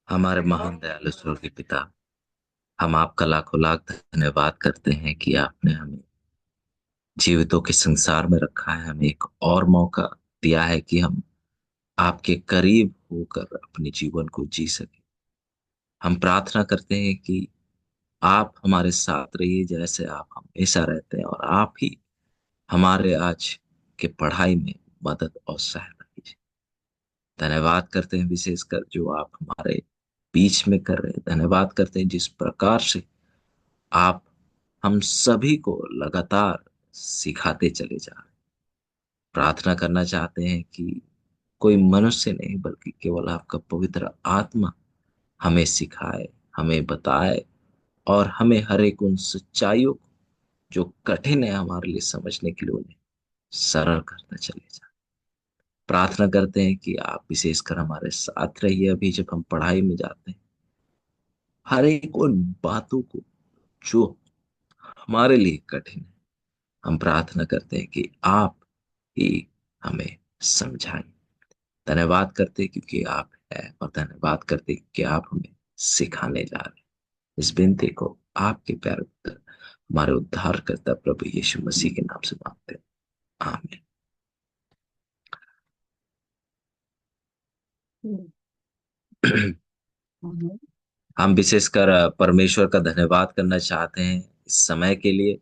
हमारे महान दयालु स्वर्गीय पिता, हम आपका लाखों लाख धन्यवाद करते हैं कि आपने हमें जीवितों के संसार में रखा है। हमें एक और मौका दिया है कि हम आपके करीब होकर अपने जीवन को जी सके। हम प्रार्थना करते हैं कि आप हमारे साथ रहिए जैसे आप हमेशा रहते हैं, और आप ही हमारे आज के पढ़ाई में मदद और सहायता कीजिए। धन्यवाद करते हैं विशेषकर जो आप हमारे बीच में कर रहे हैं। धन्यवाद करते हैं जिस प्रकार से आप हम सभी को लगातार सिखाते चले जा रहे हैं। प्रार्थना करना चाहते हैं कि कोई मनुष्य नहीं बल्कि केवल आपका पवित्र आत्मा हमें सिखाए, हमें बताए, और हमें हर एक उन सच्चाइयों को जो कठिन है हमारे लिए समझने के लिए उन्हें सरल करता चले जाए। प्रार्थना करते हैं कि आप विशेषकर हमारे साथ रहिए अभी जब हम पढ़ाई में जाते हैं। हर एक उन बातों को जो हमारे लिए कठिन है, हम प्रार्थना करते हैं कि आप ही हमें समझाएं। धन्यवाद करते हैं क्योंकि आप है, और धन्यवाद करते हैं कि आप हमें सिखाने जा रहे हैं। इस विनती को आपके प्यारे पुत्र हमारे उद्धार करता प्रभु यीशु मसीह के नाम से मांगते हैं, आमीन। हम्म। हम्म। हम विशेषकर परमेश्वर का धन्यवाद करना चाहते हैं इस समय के लिए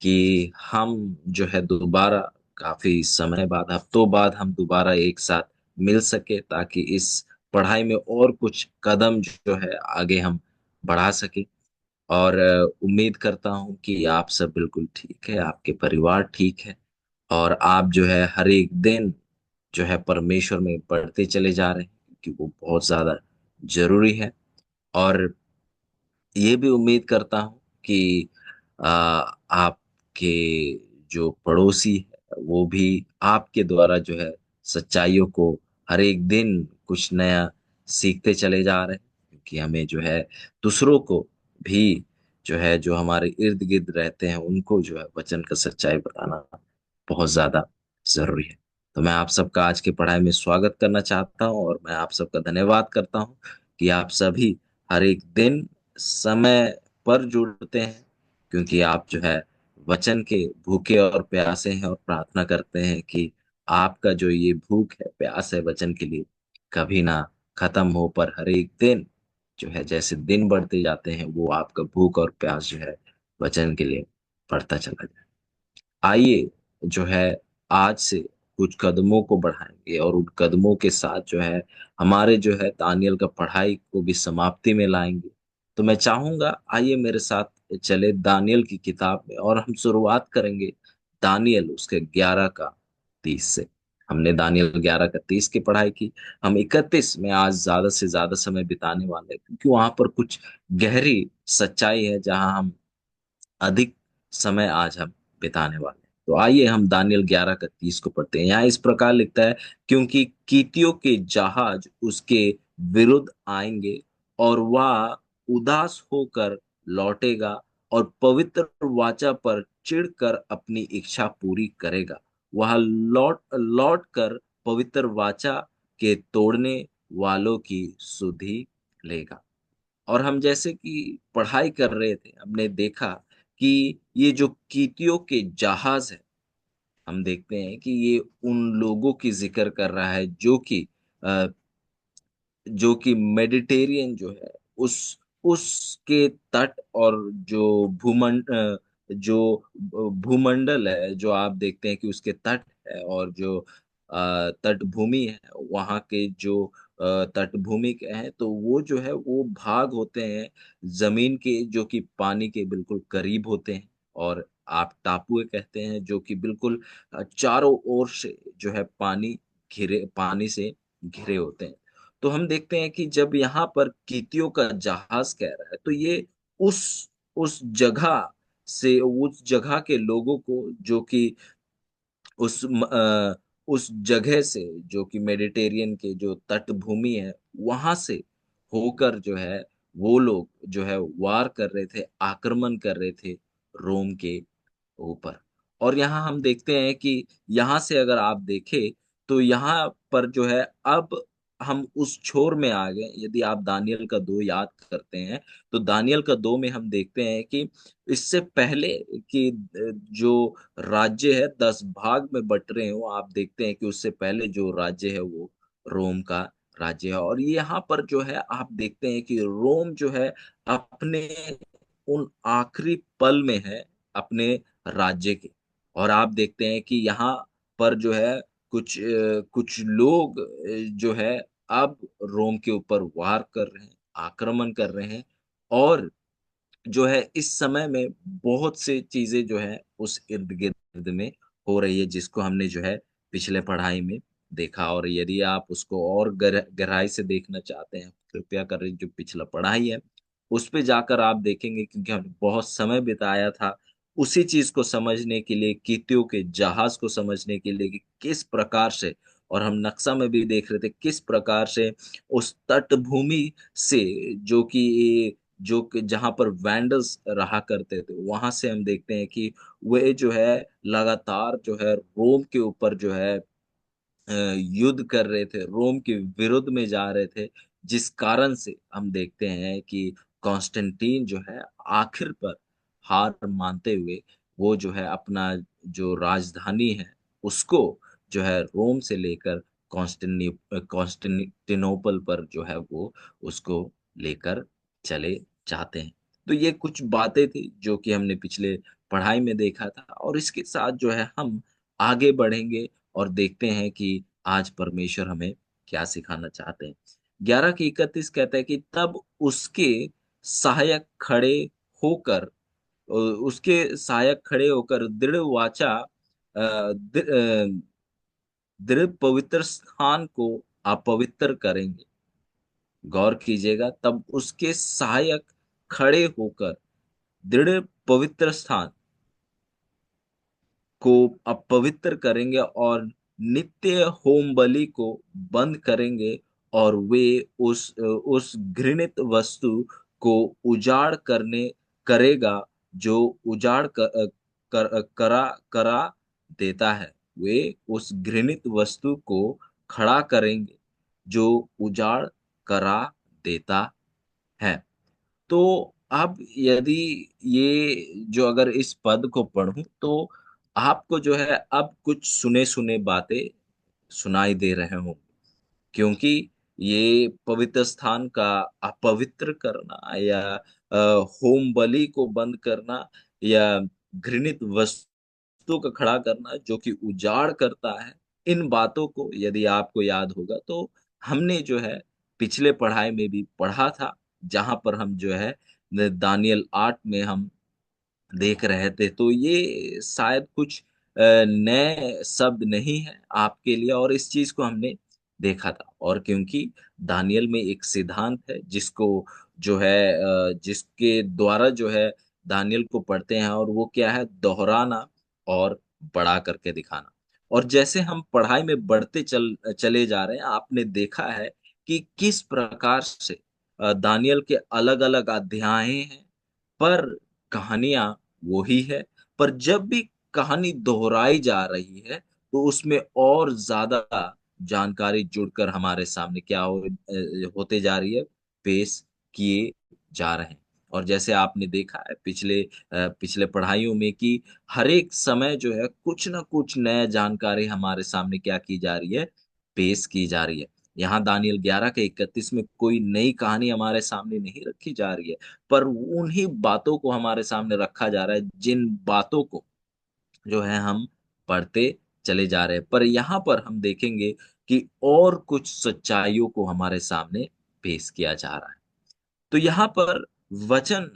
कि हम जो है दोबारा काफी समय बाद, हफ्तों बाद हम दोबारा एक साथ मिल सके, ताकि इस पढ़ाई में और कुछ कदम जो है आगे हम बढ़ा सके। और उम्मीद करता हूं कि आप सब बिल्कुल ठीक है, आपके परिवार ठीक है, और आप जो है हर एक दिन जो है परमेश्वर में बढ़ते चले जा रहे हैं, क्योंकि वो बहुत ज्यादा जरूरी है। और ये भी उम्मीद करता हूँ कि आपके जो पड़ोसी है वो भी आपके द्वारा जो है सच्चाइयों को हर एक दिन कुछ नया सीखते चले जा रहे हैं, क्योंकि हमें जो है दूसरों को भी जो है जो हमारे इर्द गिर्द रहते हैं उनको जो है वचन का सच्चाई बताना बहुत ज्यादा जरूरी है। तो मैं आप सबका आज की पढ़ाई में स्वागत करना चाहता हूँ, और मैं आप सबका धन्यवाद करता हूँ कि आप सभी हर एक दिन समय पर जुड़ते हैं, क्योंकि आप जो है वचन के भूखे और प्यासे हैं, और प्रार्थना करते हैं कि आपका जो ये भूख है, प्यास है वचन के लिए, कभी ना खत्म हो, पर हर एक दिन जो है जैसे दिन बढ़ते जाते हैं वो आपका भूख और प्यास जो है वचन के लिए बढ़ता चला जाए। आइए जो है आज से कुछ कदमों को बढ़ाएंगे, और उन कदमों के साथ जो है हमारे जो है दानियल का पढ़ाई को भी समाप्ति में लाएंगे। तो मैं चाहूंगा आइए मेरे साथ चले दानियल की किताब में, और हम शुरुआत करेंगे दानियल उसके 11 का 30 से। हमने दानियल 11 का 30 की पढ़ाई की। हम 31 में आज ज्यादा से ज्यादा समय बिताने वाले हैं, क्योंकि वहां पर कुछ गहरी सच्चाई है जहां हम अधिक समय आज हम बिताने वाले हैं। तो आइए हम दानियल 11 का 30 को पढ़ते हैं। यहाँ इस प्रकार लिखता है, क्योंकि कीतियों के जहाज उसके विरुद्ध आएंगे, और वह उदास होकर लौटेगा, और पवित्र वाचा पर चिढ़कर अपनी इच्छा पूरी करेगा। वह लौट लौट कर पवित्र वाचा के तोड़ने वालों की सुधि लेगा। और हम जैसे कि पढ़ाई कर रहे थे हमने देखा कि ये जो कीतियों के जहाज है, हम देखते हैं कि ये उन लोगों की जिक्र कर रहा है अ, जो कि मेडिटेरियन जो है उस उसके तट, और जो जो भूमंडल है, जो आप देखते हैं कि उसके तट है, और जो तटभूमि है वहाँ के जो तटभूमि के हैं, तो वो जो है वो भाग होते हैं जमीन के, जो कि पानी के बिल्कुल करीब होते हैं। और आप टापुए कहते हैं जो कि बिल्कुल चारों ओर से जो है पानी से घिरे होते हैं। तो हम देखते हैं कि जब यहाँ पर कीतियों का जहाज कह रहा है, तो ये उस उस जगह उस जगह के लोगों को, जो कि उस जगह से, जो कि मेडिटेरियन के जो तटभूमि है वहां से होकर जो है वो लोग जो है वार कर रहे थे, आक्रमण कर रहे थे रोम के ऊपर। और यहाँ हम देखते हैं कि यहाँ से अगर आप देखें तो यहाँ पर जो है अब हम उस छोर में आ गए, यदि आप दानियल का 2 याद करते हैं, तो दानियल का 2 में हम देखते हैं कि इससे पहले कि जो राज्य है 10 भाग में बट रहे हो, आप देखते हैं कि उससे पहले जो राज्य है वो रोम का राज्य है। और यहाँ पर जो है आप देखते हैं कि रोम जो है अपने उन आखिरी पल में है अपने राज्य के। और आप देखते हैं कि यहाँ पर जो है कुछ लोग जो है अब रोम के ऊपर वार कर रहे हैं, आक्रमण कर रहे हैं। और जो है इस समय में बहुत से चीजें जो है उस इर्द गिर्द में हो रही है, जिसको हमने जो है पिछले पढ़ाई में देखा। और यदि आप उसको और गहराई से देखना चाहते हैं, कृपया करें जो पिछला पढ़ाई है उस पे जाकर आप देखेंगे, क्योंकि हमने बहुत समय बिताया था उसी चीज को समझने के लिए, कीतियों के जहाज को समझने के लिए कि किस प्रकार से, और हम नक्शा में भी देख रहे थे किस प्रकार से उस तटभूमि से, जहां पर वैंडल्स रहा करते थे, वहां से हम देखते हैं कि वे जो है लगातार जो है रोम के ऊपर जो है युद्ध कर रहे थे, रोम के विरुद्ध में जा रहे थे। जिस कारण से हम देखते हैं कि कॉन्स्टेंटीन जो है आखिर पर हार मानते हुए वो जो है अपना जो राजधानी है उसको जो है रोम से लेकर कॉन्स्टेंटिनोपल पर जो है वो उसको लेकर चले जाते हैं। तो ये कुछ बातें थी जो कि हमने पिछले पढ़ाई में देखा था, और इसके साथ जो है हम आगे बढ़ेंगे और देखते हैं कि आज परमेश्वर हमें क्या सिखाना चाहते हैं। 11 की 31 कहता है कि तब होकर उसके सहायक खड़े होकर दृढ़ पवित्र स्थान को अपवित्र करेंगे। गौर कीजिएगा, तब उसके सहायक खड़े होकर दृढ़ पवित्र स्थान को अपवित्र करेंगे और नित्य होम बलि को बंद करेंगे, और वे उस घृणित वस्तु को उजाड़ करने करेगा जो उजाड़ करा करा देता है। वे उस घृणित वस्तु को खड़ा करेंगे जो उजाड़ करा देता है। तो अब यदि ये जो अगर इस पद को पढूं तो आपको जो है अब कुछ सुने सुने बातें सुनाई दे रहे हों, क्योंकि ये पवित्र स्थान का अपवित्र करना या होम बलि को बंद करना या घृणित वस्तु का खड़ा करना जो कि उजाड़ करता है, इन बातों को यदि आपको याद होगा तो हमने जो है पिछले पढ़ाई में भी पढ़ा था, जहां पर हम जो है दानियल 8 में हम देख रहे थे। तो ये शायद कुछ नए शब्द नहीं है आपके लिए, और इस चीज को हमने देखा था। और क्योंकि दानियल में एक सिद्धांत है जिसको जो है जिसके द्वारा जो है दानियल को पढ़ते हैं, और वो क्या है, दोहराना और बड़ा करके दिखाना। और जैसे हम पढ़ाई में बढ़ते चले जा रहे हैं, आपने देखा है कि किस प्रकार से दानियल के अलग अलग अध्याय हैं, पर कहानियां वही है। पर जब भी कहानी दोहराई जा रही है तो उसमें और ज्यादा जानकारी जुड़कर हमारे सामने होते जा रही है, पेश किए जा रहे हैं। और जैसे आपने देखा है पिछले पढ़ाइयों में कि हर एक समय जो है कुछ ना कुछ नया जानकारी हमारे सामने क्या की जा रही है, पेश की जा रही है। यहाँ दानियल 11 के 31 में कोई नई कहानी हमारे सामने नहीं रखी जा रही है, पर उन्हीं बातों को हमारे सामने रखा जा रहा है जिन बातों को जो है हम पढ़ते चले जा रहे हैं। पर यहाँ पर हम देखेंगे कि और कुछ सच्चाइयों को हमारे सामने पेश किया जा रहा है। तो यहाँ पर वचन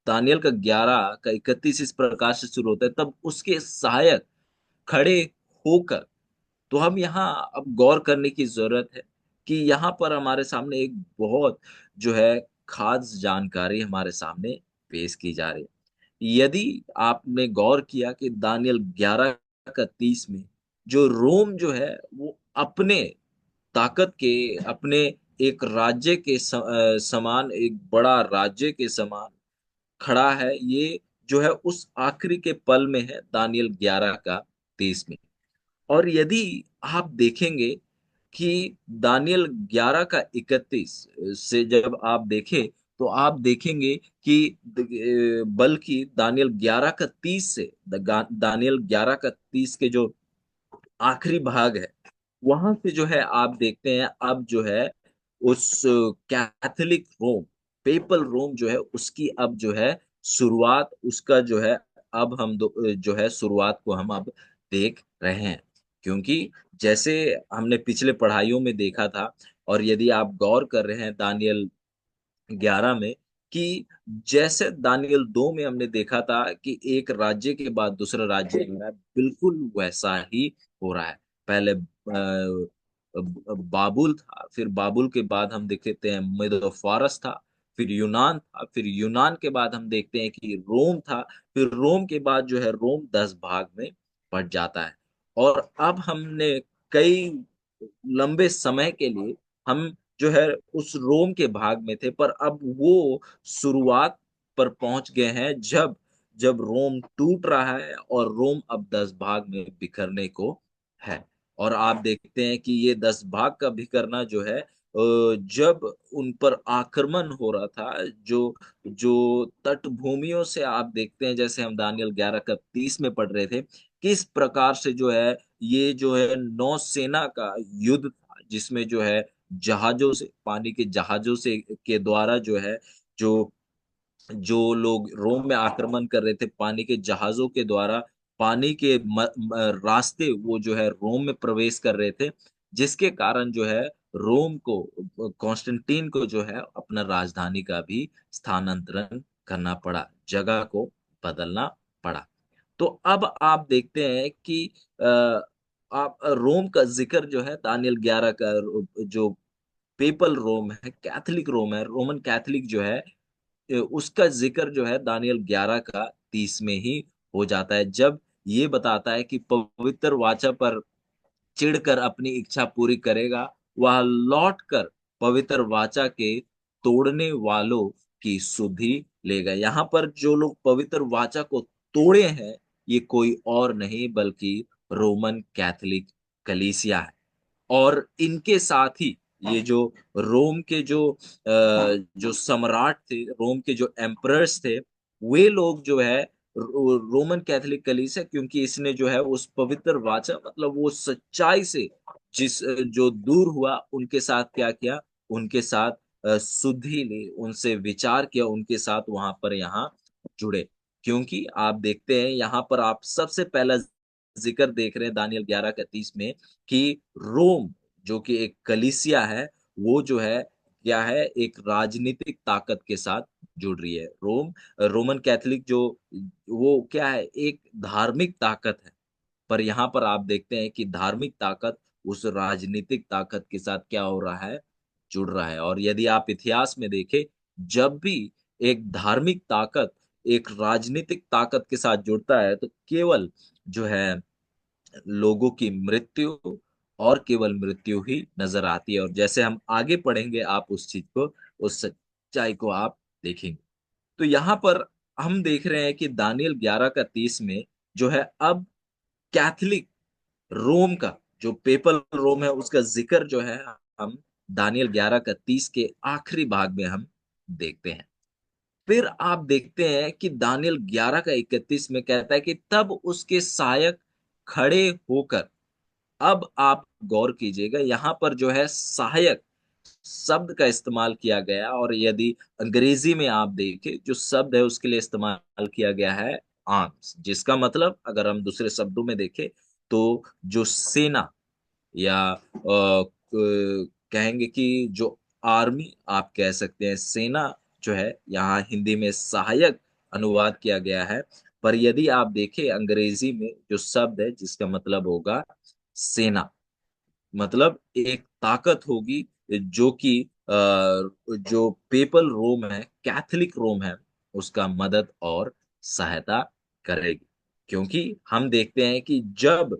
दानियल का 11 का 31 इस प्रकार से शुरू होता है, तब उसके सहायक खड़े होकर। तो हम यहाँ अब गौर करने की जरूरत है कि यहाँ पर हमारे सामने एक बहुत जो है खास जानकारी हमारे सामने पेश की जा रही है। यदि आपने गौर किया कि दानियल 11 का 30 में जो रोम जो है वो अपने ताकत के, अपने एक राज्य के समान, एक बड़ा राज्य के समान खड़ा है, ये जो है उस आखिरी के पल में है दानियल 11 का 30 में। और यदि आप देखेंगे कि दानियल 11 का 31 से जब आप देखें तो आप देखेंगे कि बल्कि दानियल 11 का 30 से दानियल 11 का 30 के जो आखिरी भाग है, वहां से जो है आप देखते हैं अब जो है उस कैथोलिक रोम, पेपल रोम जो है उसकी अब जो है शुरुआत, उसका जो है अब जो है शुरुआत को हम अब देख रहे हैं। क्योंकि जैसे हमने पिछले पढ़ाइयों में देखा था, और यदि आप गौर कर रहे हैं दानियल 11 में, कि जैसे दानियल 2 में हमने देखा था कि एक राज्य के बाद दूसरा राज्य हो रहा है, बिल्कुल वैसा ही हो रहा है। पहले बाबुल था, फिर बाबुल के बाद हम देखते हैं मेदो फारस था, फिर यूनान था, फिर यूनान के बाद हम देखते हैं कि रोम था, फिर रोम के बाद जो है रोम 10 भाग में बट जाता है। और अब हमने कई लंबे समय के लिए हम जो है उस रोम के भाग में थे, पर अब वो शुरुआत पर पहुंच गए हैं जब जब रोम टूट रहा है और रोम अब 10 भाग में बिखरने को है। और आप देखते हैं कि ये 10 भाग का बिखरना जो है जब उन पर आक्रमण हो रहा था, जो जो तटभूमियों से आप देखते हैं, जैसे हम दानियल 11 का 30 में पढ़ रहे थे, किस प्रकार से जो है ये जो है नौसेना का युद्ध था, जिसमें जो है जहाजों से, पानी के जहाजों से के द्वारा जो है, जो जो लोग रोम में आक्रमण कर रहे थे पानी के जहाजों के द्वारा, पानी के रास्ते वो जो है रोम में प्रवेश कर रहे थे, जिसके कारण जो है रोम को, कॉन्स्टेंटीन को जो है अपना राजधानी का भी स्थानांतरण करना पड़ा, जगह को बदलना पड़ा। तो अब आप देखते हैं कि आप रोम का जिक्र जो है दानियल 11 का, जो पेपल रोम है, कैथोलिक रोम है, रोमन कैथोलिक जो है, उसका जिक्र जो है दानियल 11 का 30 में ही हो जाता है, जब ये बताता है कि पवित्र वाचा पर चिढ़कर अपनी इच्छा पूरी करेगा, वह लौट कर पवित्र वाचा के तोड़ने वालों की सुधि लेगा। यहाँ पर जो लोग पवित्र वाचा को तोड़े हैं, ये कोई और नहीं बल्कि रोमन कैथोलिक कलीसिया है। और इनके साथ ही ये जो रोम के जो सम्राट थे, रोम के जो एम्परर्स थे, वे लोग जो है रोमन कैथोलिक कलीसिया, क्योंकि इसने जो है उस पवित्र वाचा, मतलब वो सच्चाई से जो दूर हुआ, उनके साथ क्या किया, उनके साथ सुधि ली, उनसे विचार किया, उनके साथ वहां पर यहाँ जुड़े। क्योंकि आप देखते हैं यहाँ पर आप सबसे पहला जिक्र देख रहे हैं दानियल 11 का 30 में, कि रोम जो कि एक कलीसिया है, वो जो है क्या है, एक राजनीतिक ताकत के साथ जुड़ रही है। रोमन कैथोलिक जो, वो क्या है, एक धार्मिक ताकत है। पर यहाँ पर आप देखते हैं कि धार्मिक ताकत उस राजनीतिक ताकत के साथ क्या हो रहा है, जुड़ रहा है। और यदि आप इतिहास में देखें, जब भी एक धार्मिक ताकत एक राजनीतिक ताकत के साथ जुड़ता है, तो केवल जो है लोगों की मृत्यु, और केवल मृत्यु ही नजर आती है। और जैसे हम आगे पढ़ेंगे, आप उस चीज को, उस सच्चाई को आप देखेंगे। तो यहाँ पर हम देख रहे हैं कि दानियल 11 का 30 में जो है अब कैथोलिक रोम का, जो पेपल रोम है, उसका जिक्र जो है हम दानियल 11 का 30 के आखिरी भाग में हम देखते हैं। फिर आप देखते हैं कि दानियल 11 का 31 में कहता है कि तब उसके सहायक खड़े होकर, अब आप गौर कीजिएगा यहाँ पर जो है सहायक शब्द का इस्तेमाल किया गया, और यदि अंग्रेजी में आप देखें, जो शब्द है उसके लिए इस्तेमाल किया गया है आर्म्स, जिसका मतलब अगर हम दूसरे शब्दों में देखें तो जो सेना, या कहेंगे कि जो आर्मी आप कह सकते हैं, सेना जो है यहाँ हिंदी में सहायक अनुवाद किया गया है। पर यदि आप देखें अंग्रेजी में जो शब्द है, जिसका मतलब होगा सेना, मतलब एक ताकत होगी जो कि जो पेपल रोम है, कैथोलिक रोम है, उसका मदद और सहायता करेगी। क्योंकि हम देखते हैं कि जब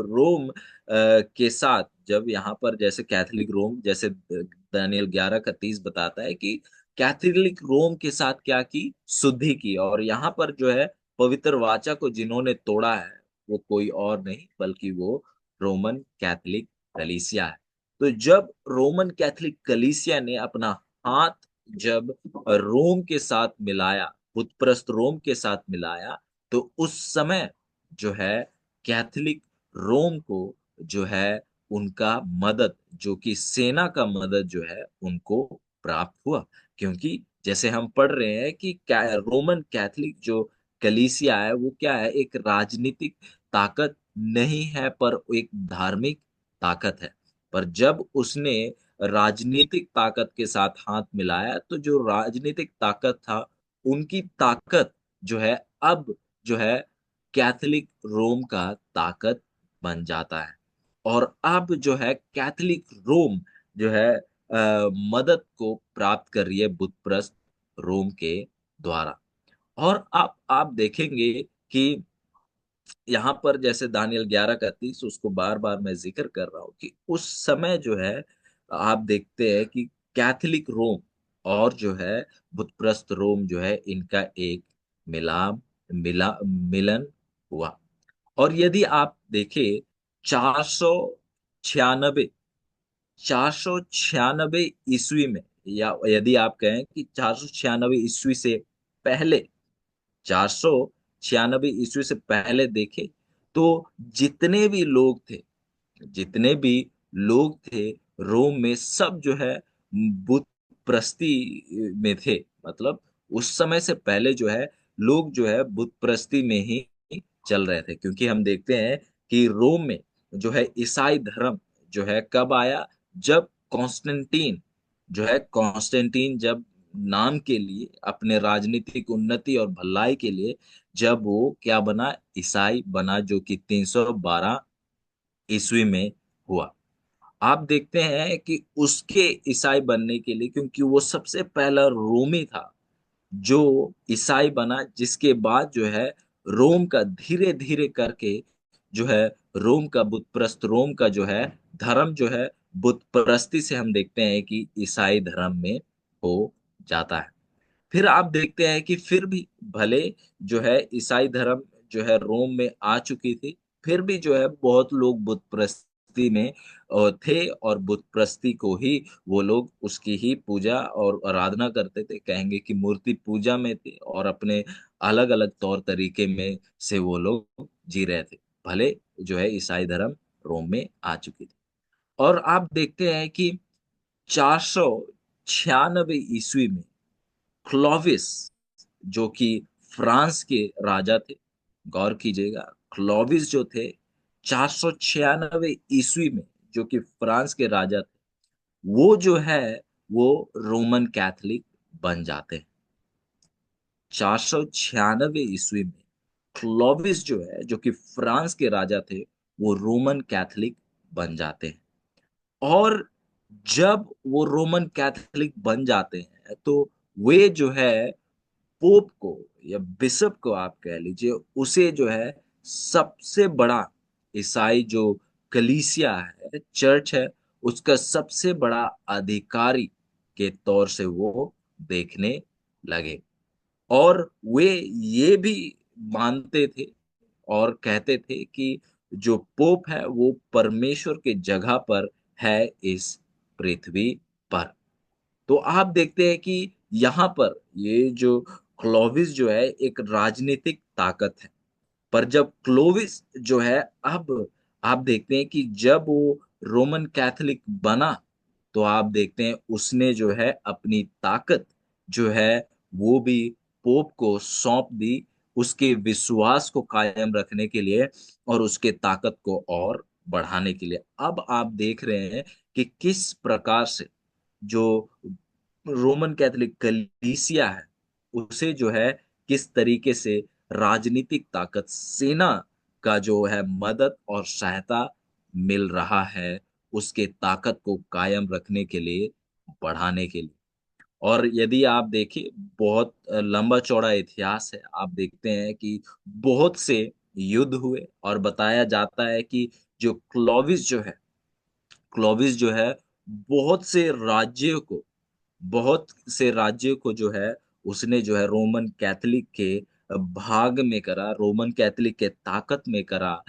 रोम के साथ, जब यहाँ पर जैसे कैथोलिक रोम, जैसे दानियल 11 का 30 बताता है कि कैथोलिक रोम के साथ क्या की, शुद्धि की। और यहाँ पर जो है पवित्र वाचा को जिन्होंने तोड़ा है, वो कोई और नहीं बल्कि वो रोमन कैथोलिक कलीसिया है। तो जब रोमन कैथोलिक कलीसिया ने अपना हाथ जब रोम के साथ मिलाया, बुतप्रस्त रोम के साथ मिलाया, तो उस समय जो है कैथोलिक रोम को जो है उनका मदद, जो कि सेना का मदद जो है उनको प्राप्त हुआ। क्योंकि जैसे हम पढ़ रहे हैं कि क्या रोमन कैथोलिक जो कलीसिया है वो क्या है, एक राजनीतिक ताकत नहीं है पर एक धार्मिक ताकत है। पर जब उसने राजनीतिक ताकत के साथ हाथ मिलाया तो जो राजनीतिक ताकत था उनकी ताकत जो है अब जो है कैथोलिक रोम का ताकत बन जाता है। और अब जो है कैथोलिक रोम जो है मदद को प्राप्त कर रही है बुतप्रस्त रोम के द्वारा। और आप देखेंगे कि यहाँ पर जैसे दानियल 11 का 30, उसको बार बार मैं जिक्र कर रहा हूँ कि उस समय जो है आप देखते हैं कि कैथोलिक रोम और जो है बुतप्रस्त रोम जो है इनका एक मिलाप मिलन हुआ। और यदि आप देखें 496 496 ईस्वी में, या यदि आप कहें कि 496 ईस्वी से पहले, 496 ईस्वी से पहले देखे तो जितने भी लोग थे, जितने भी लोग थे रोम में, सब जो है बुत प्रस्ती में थे। मतलब उस समय से पहले जो है लोग जो है बुत प्रस्ती में ही चल रहे थे। क्योंकि हम देखते हैं कि रोम में जो है ईसाई धर्म जो है कब आया, जब कॉन्स्टेंटीन जो है, कॉन्स्टेंटीन जब नाम के लिए, अपने राजनीतिक उन्नति और भलाई के लिए जब वो क्या बना, ईसाई बना, जो कि 312 ईस्वी में हुआ। आप देखते हैं कि उसके ईसाई बनने के लिए, क्योंकि वो सबसे पहला रोमी था जो ईसाई बना, जिसके बाद जो है रोम का धीरे धीरे करके जो है रोम का बुतप्रस्त रोम का जो है धर्म जो है बुतप्रस्ती से हम देखते हैं कि ईसाई धर्म में हो जाता है। फिर आप देखते हैं कि फिर भी भले जो है ईसाई धर्म जो है रोम में आ चुकी थी, फिर भी जो है बहुत लोग बुत प्रस्ती में थे, और बुत प्रस्ती को ही वो लोग उसकी ही पूजा और आराधना करते थे। कहेंगे कि मूर्ति पूजा में थे और अपने अलग अलग तौर तरीके में से वो लोग जी रहे थे, भले जो है ईसाई धर्म रोम में आ चुकी थी। और आप देखते हैं कि 496 ईस्वी में क्लोविस, जो कि फ्रांस के राजा थे, गौर कीजिएगा, क्लोविस जो थे 496 ईस्वी में, जो कि फ्रांस के राजा थे, वो जो है वो रोमन कैथोलिक बन जाते हैं। 496 ईस्वी में क्लोविस जो है, जो कि फ्रांस के राजा थे, वो रोमन कैथोलिक बन जाते हैं। और जब वो रोमन कैथोलिक बन जाते हैं तो वे जो है पोप को, या बिशप को आप कह लीजिए, उसे जो है सबसे बड़ा ईसाई जो कलीसिया है, चर्च है, उसका सबसे बड़ा अधिकारी के तौर से वो देखने लगे। और वे ये भी मानते थे और कहते थे कि जो पोप है वो परमेश्वर के जगह पर है इस पृथ्वी पर। तो आप देखते हैं कि यहाँ पर ये जो क्लोविस जो है एक राजनीतिक ताकत है। पर जब क्लोविस जो है, अब आप देखते हैं कि जब वो रोमन कैथोलिक बना, तो आप देखते हैं उसने जो है अपनी ताकत जो है वो भी पोप को सौंप दी, उसके विश्वास को कायम रखने के लिए और उसके ताकत को और बढ़ाने के लिए। अब आप देख रहे हैं कि किस प्रकार से जो रोमन कैथोलिक कलीसिया है उसे जो है किस तरीके से राजनीतिक ताकत, सेना का जो है मदद और सहायता मिल रहा है उसके ताकत को कायम रखने के लिए, बढ़ाने के लिए। और यदि आप देखें, बहुत लंबा चौड़ा इतिहास है। आप देखते हैं कि बहुत से युद्ध हुए और बताया जाता है कि जो क्लोविस जो है बहुत से राज्यों को जो है उसने जो है रोमन कैथोलिक के भाग में करा, रोमन कैथोलिक के ताकत में करा।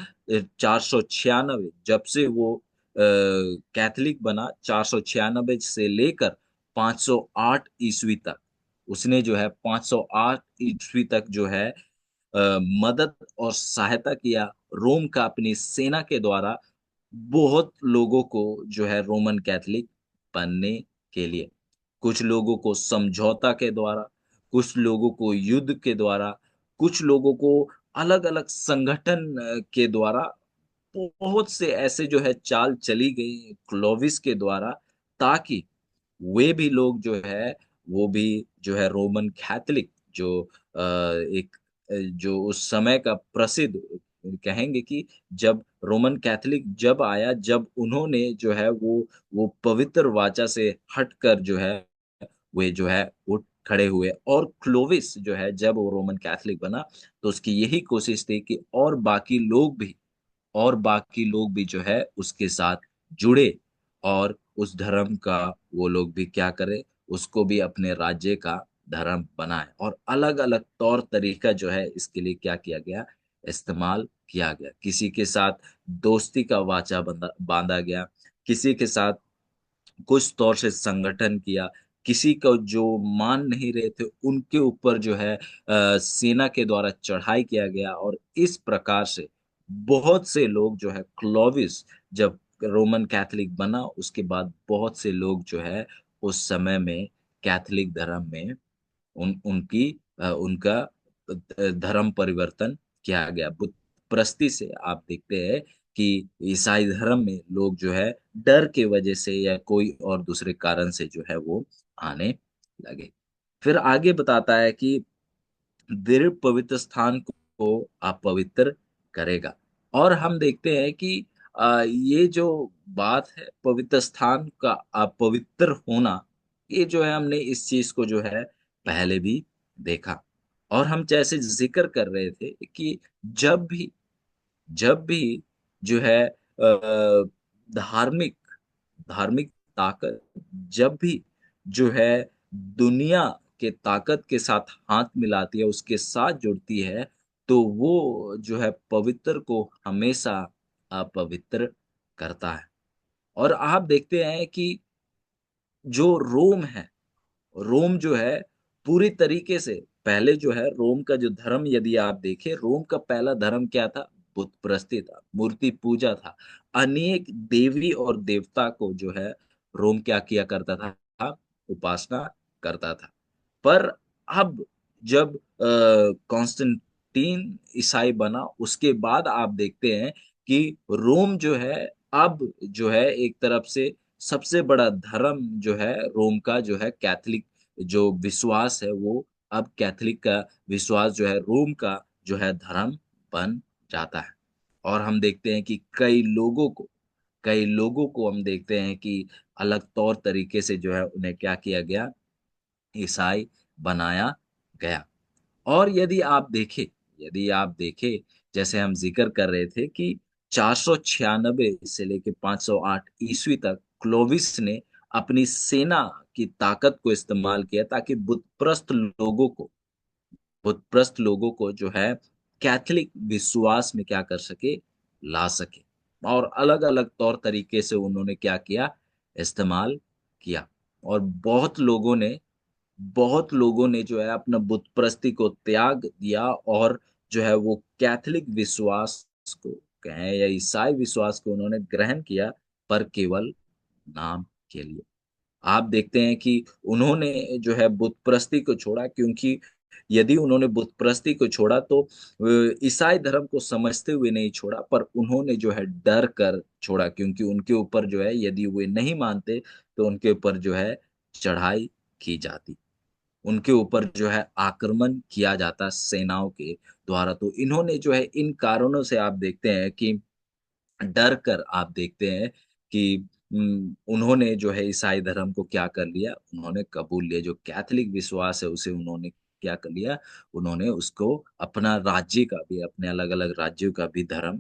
496 जब से वो कैथोलिक बना, 496 से लेकर 508 ईस्वी तक, उसने जो है 508 ईस्वी तक जो है मदद और सहायता किया रोम का अपनी सेना के द्वारा, बहुत लोगों को जो है रोमन कैथोलिक बनने के लिए। कुछ लोगों को समझौता के द्वारा, कुछ लोगों को युद्ध के द्वारा, कुछ लोगों को अलग अलग संगठन के द्वारा, बहुत से ऐसे जो है चाल चली गई क्लोविस के द्वारा, ताकि वे भी लोग जो है, वो भी जो है रोमन कैथोलिक जो एक जो उस समय का प्रसिद्ध, कहेंगे कि जब रोमन कैथोलिक जब आया, जब उन्होंने जो है वो पवित्र वाचा से हटकर जो है वे जो है उठ खड़े हुए, और क्लोविस जो है जब वो रोमन कैथोलिक बना, तो उसकी यही कोशिश थी कि और बाकी लोग भी जो है उसके साथ जुड़े, और उस धर्म का वो लोग भी क्या करें, उसको भी अपने राज्य का धर्म बनाए। और अलग अलग तौर तरीका जो है इसके लिए क्या किया गया, इस्तेमाल किया गया। किसी के साथ दोस्ती का वाचा बांधा गया, किसी के साथ कुछ तौर से संगठन किया, किसी को जो मान नहीं रहे थे उनके ऊपर जो है सेना के द्वारा चढ़ाई किया गया। और इस प्रकार से बहुत से लोग जो है, क्लोविस जब रोमन कैथोलिक बना, उसके बाद बहुत से लोग जो है उस समय में कैथोलिक धर्म में उनका धर्म परिवर्तन किया गया। बुत प्रस्ती से आप देखते हैं कि ईसाई धर्म में लोग जो है डर के वजह से या कोई और दूसरे कारण से जो है वो आने लगे। फिर आगे बताता है कि दृढ़ पवित्र स्थान को अपवित्र करेगा। और हम देखते हैं कि ये जो बात है पवित्र स्थान का अपवित्र होना, ये जो है हमने इस चीज को जो है पहले भी देखा। और हम जैसे जिक्र कर रहे थे कि जब भी जो है धार्मिक धार्मिक ताकत जब भी जो है दुनिया के ताकत के साथ हाथ मिलाती है, उसके साथ जुड़ती है, तो वो जो है पवित्र को हमेशा अपवित्र करता है। और आप देखते हैं कि जो रोम है, रोम जो है पूरी तरीके से, पहले जो है रोम का जो धर्म यदि आप देखें, रोम का पहला धर्म क्या था, बुत प्रस्ती था, मूर्ति पूजा था। अनेक देवी और देवता को जो है रोम क्या किया करता था, उपासना करता था। पर अब जब कॉन्स्टेंटीन ईसाई बना, उसके बाद आप देखते हैं कि रोम जो है अब जो है एक तरफ से सबसे बड़ा धर्म जो है रोम का जो है कैथोलिक जो विश्वास है, वो अब कैथोलिक का विश्वास जो है रोम का जो है धर्म बन जाता है। और हम देखते हैं कि कई लोगों को हम देखते हैं कि अलग तौर तरीके से जो है उन्हें क्या किया गया, ईसाई बनाया गया। और यदि आप देखें, जैसे हम जिक्र कर रहे थे कि 496 से लेकर 508 ईस्वी तक क्लोविस ने अपनी सेना की ताकत को इस्तेमाल किया, ताकि बुतप्रस्त लोगों को जो है कैथोलिक विश्वास में क्या कर सके, ला सके। और अलग अलग तौर तरीके से उन्होंने क्या किया, इस्तेमाल किया। और बहुत लोगों ने जो है अपना बुत प्रस्ती को त्याग दिया, और जो है वो कैथोलिक विश्वास को कहें या ईसाई विश्वास को उन्होंने ग्रहण किया, पर केवल नाम के लिए। आप देखते हैं कि उन्होंने जो है बुत प्रस्ती को छोड़ा, क्योंकि यदि उन्होंने बुत प्रस्ती को छोड़ा तो ईसाई धर्म को समझते हुए नहीं छोड़ा, पर उन्होंने जो है डर कर छोड़ा, क्योंकि उनके ऊपर जो है यदि वे नहीं मानते तो उनके ऊपर जो है चढ़ाई की जाती, उनके ऊपर जो है आक्रमण किया जाता सेनाओं के द्वारा। तो इन्होंने जो है इन कारणों से आप देखते हैं कि डर कर आप देखते हैं कि उन्होंने जो है ईसाई धर्म को क्या कर लिया, उन्होंने कबूल लिया। जो कैथोलिक विश्वास है उसे उन्होंने क्या कर लिया, उन्होंने उसको अपना राज्य का भी, अपने अलग अलग राज्यों का भी धर्म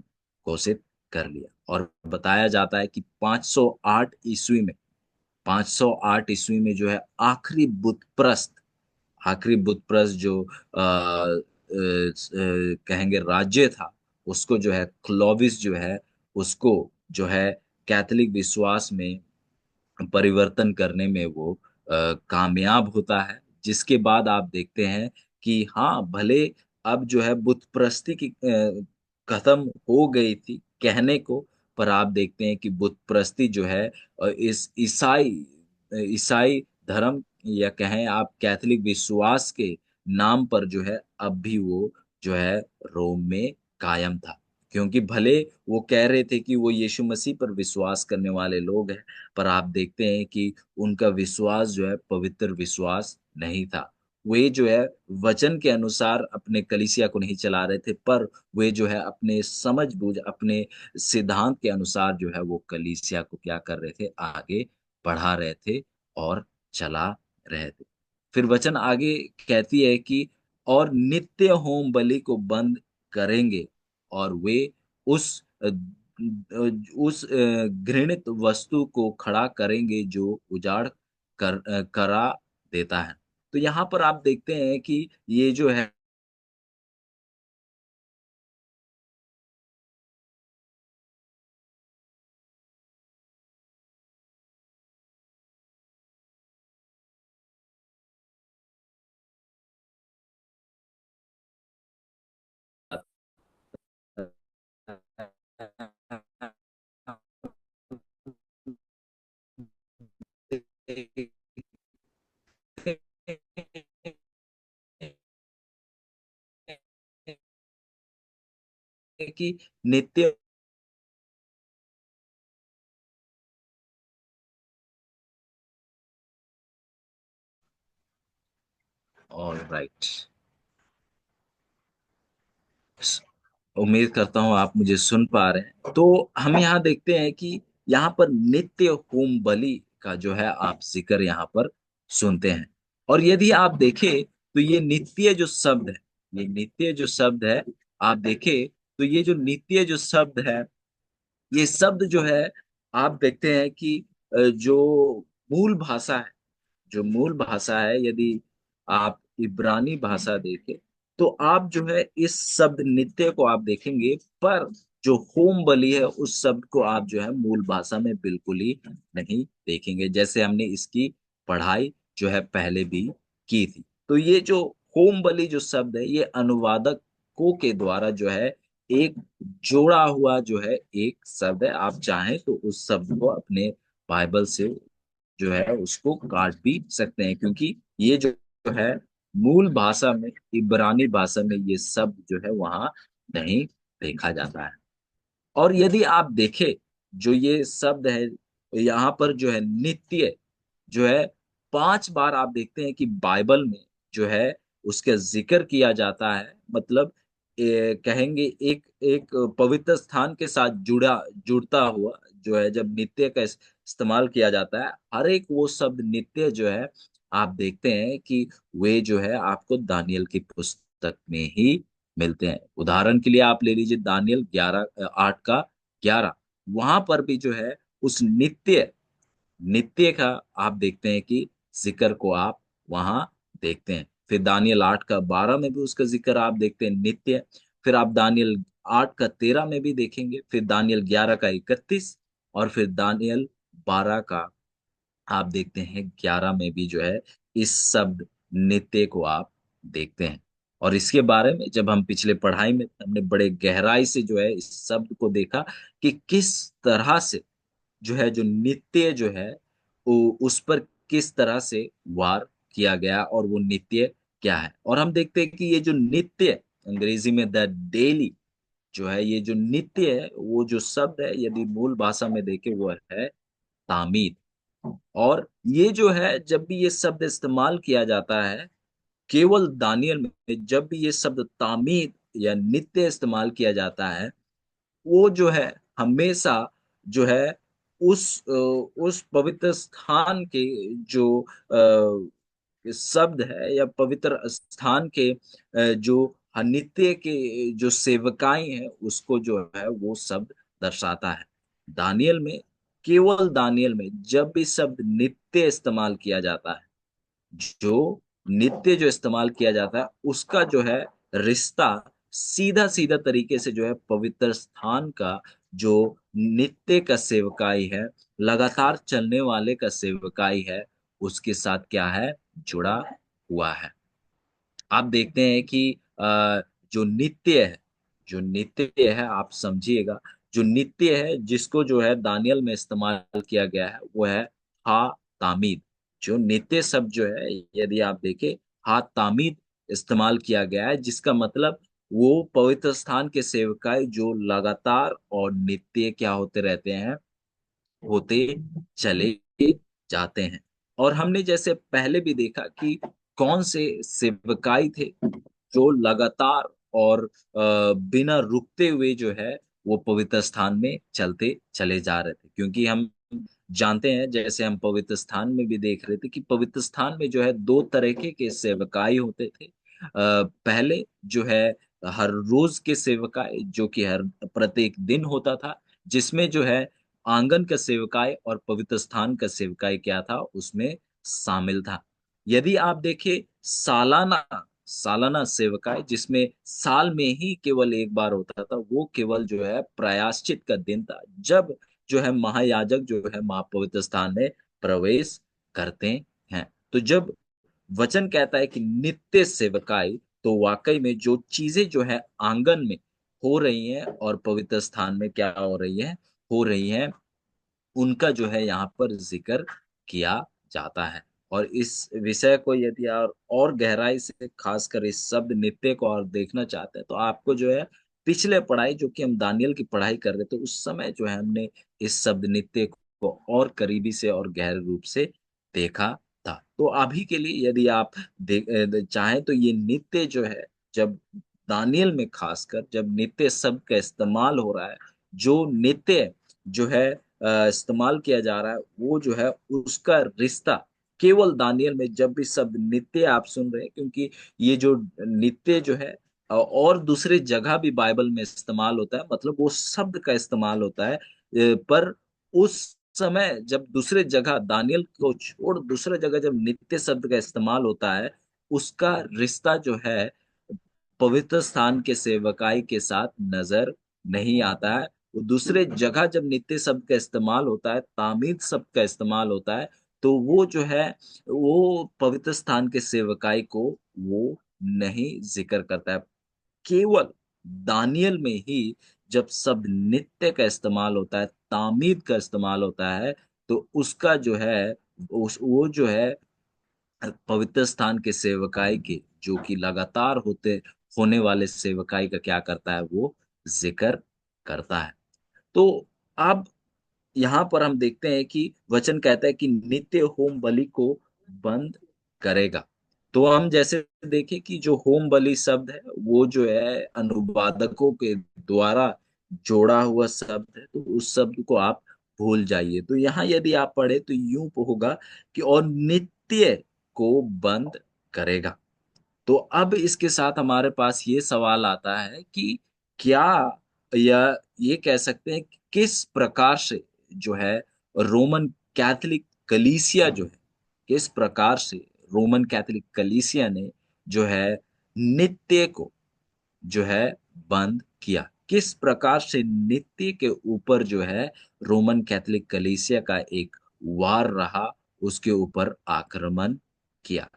घोषित कर लिया। और बताया जाता है कि 508 ईस्वी में जो है आखिरी बुत प्रस्त जो कहेंगे राज्य था, उसको जो है क्लोविस जो है उसको जो है कैथोलिक विश्वास में परिवर्तन करने में वो कामयाब होता है। जिसके बाद आप देखते हैं कि हाँ भले अब जो है बुत परस्ती की खत्म हो गई थी कहने को, पर आप देखते हैं कि बुत परस्ती जो है इस ईसाई ईसाई धर्म या कहें आप कैथोलिक विश्वास के नाम पर जो है अब भी वो जो है रोम में कायम था। क्योंकि भले वो कह रहे थे कि वो यीशु मसीह पर विश्वास करने वाले लोग हैं, पर आप देखते हैं कि उनका विश्वास जो है पवित्र विश्वास नहीं था। वे जो है वचन के अनुसार अपने कलीसिया को नहीं चला रहे थे, पर वे जो है अपने समझ-बूझ, अपने सिद्धांत के अनुसार जो है वो कलीसिया को क्या कर रहे थे, आगे बढ़ा रहे थे और चला रहे थे। फिर वचन आगे कहती है कि और नित्य होम बलि को बंद करेंगे और वे उस घृणित वस्तु को खड़ा करेंगे जो उजाड़ करा देता है। तो यहाँ पर आप देखते हैं कि ये जो है कि नित्य ऑलराइट। उम्मीद करता हूँ आप मुझे सुन पा रहे हैं। तो हम यहाँ देखते हैं कि यहाँ पर नित्य होम बलि का जो है आप जिक्र यहाँ पर सुनते हैं। और यदि आप देखें तो ये नित्य जो शब्द है, ये नित्य जो शब्द है, आप देखें तो ये जो नित्य जो शब्द है, ये शब्द जो है आप देखते हैं कि जो मूल भाषा है, जो मूल भाषा है, यदि आप इब्रानी भाषा देखें तो आप जो है इस शब्द नित्य को आप देखेंगे, पर जो होम बलि है उस शब्द को आप जो है मूल भाषा में बिल्कुल ही नहीं देखेंगे, जैसे हमने इसकी पढ़ाई जो है पहले भी की थी। तो ये जो होम बलि जो शब्द है, ये अनुवादकों के द्वारा जो है एक जोड़ा हुआ जो है एक शब्द है। आप चाहें तो उस शब्द को अपने बाइबल से जो है उसको काट भी सकते हैं, क्योंकि ये जो है मूल भाषा में, इब्रानी भाषा में ये शब्द जो है वहां नहीं देखा जाता है। और यदि आप देखें जो ये शब्द है यहाँ पर जो है नित्य जो है 5 बार आप देखते हैं कि बाइबल में जो है उसका जिक्र किया जाता है। मतलब कहेंगे एक एक पवित्र स्थान के साथ जुड़ता हुआ जो है जब नित्य का इस्तेमाल किया जाता है, हर एक वो शब्द नित्य जो है आप देखते हैं कि वे जो है आपको दानियल की पुस्तक में ही मिलते हैं। उदाहरण के लिए आप ले लीजिए दानियल 8 का 11, वहां पर भी जो है उस नित्य नित्य का आप देखते हैं कि जिक्र को आप वहां देखते हैं। फिर दानियल 8 का 12 में भी उसका जिक्र आप देखते हैं नित्य। फिर आप दानियल 8 का 13 में भी देखेंगे, फिर दानियल 11 का 31, और फिर दानियल 12 का आप देखते हैं 11 में भी जो है इस शब्द नित्य को आप देखते हैं। और इसके बारे में जब हम पिछले पढ़ाई में हमने बड़े गहराई से जो है इस शब्द को देखा कि किस तरह से जो है जो नित्य जो है वो उस पर किस तरह से वार किया गया और वो नित्य क्या है। और हम देखते हैं कि ये जो नित्य, अंग्रेजी में द डेली जो है, ये जो नित्य है वो जो शब्द है यदि मूल भाषा में देखे वो है तामीद। और ये जो है जब भी ये शब्द इस्तेमाल किया जाता है केवल दानियल में, जब भी ये शब्द तामीद या नित्य इस्तेमाल किया जाता है, वो जो है हमेशा जो है उस पवित्र स्थान के जो शब्द है या पवित्र स्थान के जो नित्य के जो सेवकाई हैं उसको जो है वो शब्द दर्शाता है। दानियल में, केवल दानियल में जब भी शब्द नित्य इस्तेमाल किया जाता है, जो नित्य जो इस्तेमाल किया जाता है उसका जो है रिश्ता सीधा सीधा तरीके से जो है पवित्र स्थान का जो नित्य का सेवकाई है, लगातार चलने वाले का सेवकाई है, उसके साथ क्या है, जुड़ा हुआ है। आप देखते हैं कि जो नित्य है, जो नित्य है आप समझिएगा, जो नित्य है जिसको जो है दानियल में इस्तेमाल किया गया है वो है हा तामीद। जो नित्य शब्द जो है, यदि आप देखें, हा तामीद इस्तेमाल किया गया है, जिसका मतलब वो पवित्र स्थान के सेवकाई जो लगातार और नित्य क्या होते रहते हैं, होते चले जाते हैं। और हमने जैसे पहले भी देखा कि कौन से सेवकाई थे जो लगातार और बिना रुकते हुए जो है वो पवित्र स्थान में चलते चले जा रहे थे, क्योंकि हम जानते हैं, जैसे हम पवित्र स्थान में भी देख रहे थे कि पवित्र स्थान में जो है दो तरीके के सेवकाई होते थे। पहले जो है हर रोज के सेवकाई, जो कि हर प्रत्येक दिन होता था, जिसमें जो है आंगन का सेवकाई और पवित्र स्थान का सेवकाई क्या था, उसमें शामिल था। यदि आप देखें सालाना सालाना सेवकाई, जिसमें साल में ही केवल एक बार होता था, वो केवल जो है प्रायश्चित का दिन था, जब जो है महायाजक जो है महापवित्र स्थान में प्रवेश करते हैं। तो जब वचन कहता है कि नित्य सेवकाई, तो वाकई में जो चीजें जो है आंगन में हो रही हैं और पवित्र स्थान में क्या हो रही हैं, उनका जो है यहाँ पर जिक्र किया जाता है। और इस विषय को यदि आप और गहराई से खासकर इस शब्द नित्य को और देखना चाहते हैं, तो आपको जो है पिछले पढ़ाई, जो कि हम दानियल की पढ़ाई कर रहे थे, उस समय जो है हमने इस शब्द नित्य को और करीबी से और गहरे रूप से देखा था। तो अभी के लिए यदि आप चाहें तो ये नित्य जो है, जब दानियल में खासकर जब नित्य शब्द का इस्तेमाल हो रहा है, जो नित्य जो है इस्तेमाल किया जा रहा है, वो जो है उसका रिश्ता केवल दानियल में, जब भी शब्द नित्य आप सुन रहे हैं, क्योंकि ये जो नित्य जो है और दूसरे जगह भी बाइबल में इस्तेमाल होता है, मतलब वो शब्द का इस्तेमाल होता है, पर उस समय जब दूसरे जगह दानियल को छोड़ दूसरे जगह जब नित्य शब्द का इस्तेमाल होता है, उसका रिश्ता जो है पवित्र स्थान के सेवकाई के साथ नजर नहीं आता है। वो दूसरे जगह जब नित्य शब्द का इस्तेमाल होता है, तामीद शब्द का इस्तेमाल होता है, तो वो जो है वो पवित्र स्थान के सेवकाई को वो नहीं जिक्र करता है। केवल दानियल में ही जब शब्द नित्य का इस्तेमाल होता है, तामीद का इस्तेमाल होता है, तो उसका जो है वो जो है पवित्र स्थान के सेवकाई के, जो कि लगातार होते होने वाले सेवकाई का क्या करता है, वो जिक्र करता है। तो अब यहाँ पर हम देखते हैं कि वचन कहता है कि नित्य होम बलि को बंद करेगा। तो हम जैसे देखें कि जो होम बलि शब्द है, वो जो है अनुवादकों के द्वारा जोड़ा हुआ शब्द है, तो उस शब्द को आप भूल जाइए। तो यहाँ यदि आप पढ़े तो यूं होगा कि और नित्य को बंद करेगा। तो अब इसके साथ हमारे पास ये सवाल आता है कि क्या, या ये कह सकते हैं कि किस प्रकार से जो है रोमन कैथोलिक कलीसिया जो है, किस प्रकार से रोमन कैथोलिक कलीसिया ने जो है नित्य को जो है बंद किया, किस प्रकार से नित्य के ऊपर जो है रोमन कैथोलिक कलीसिया का एक वार रहा, उसके ऊपर आक्रमण किया।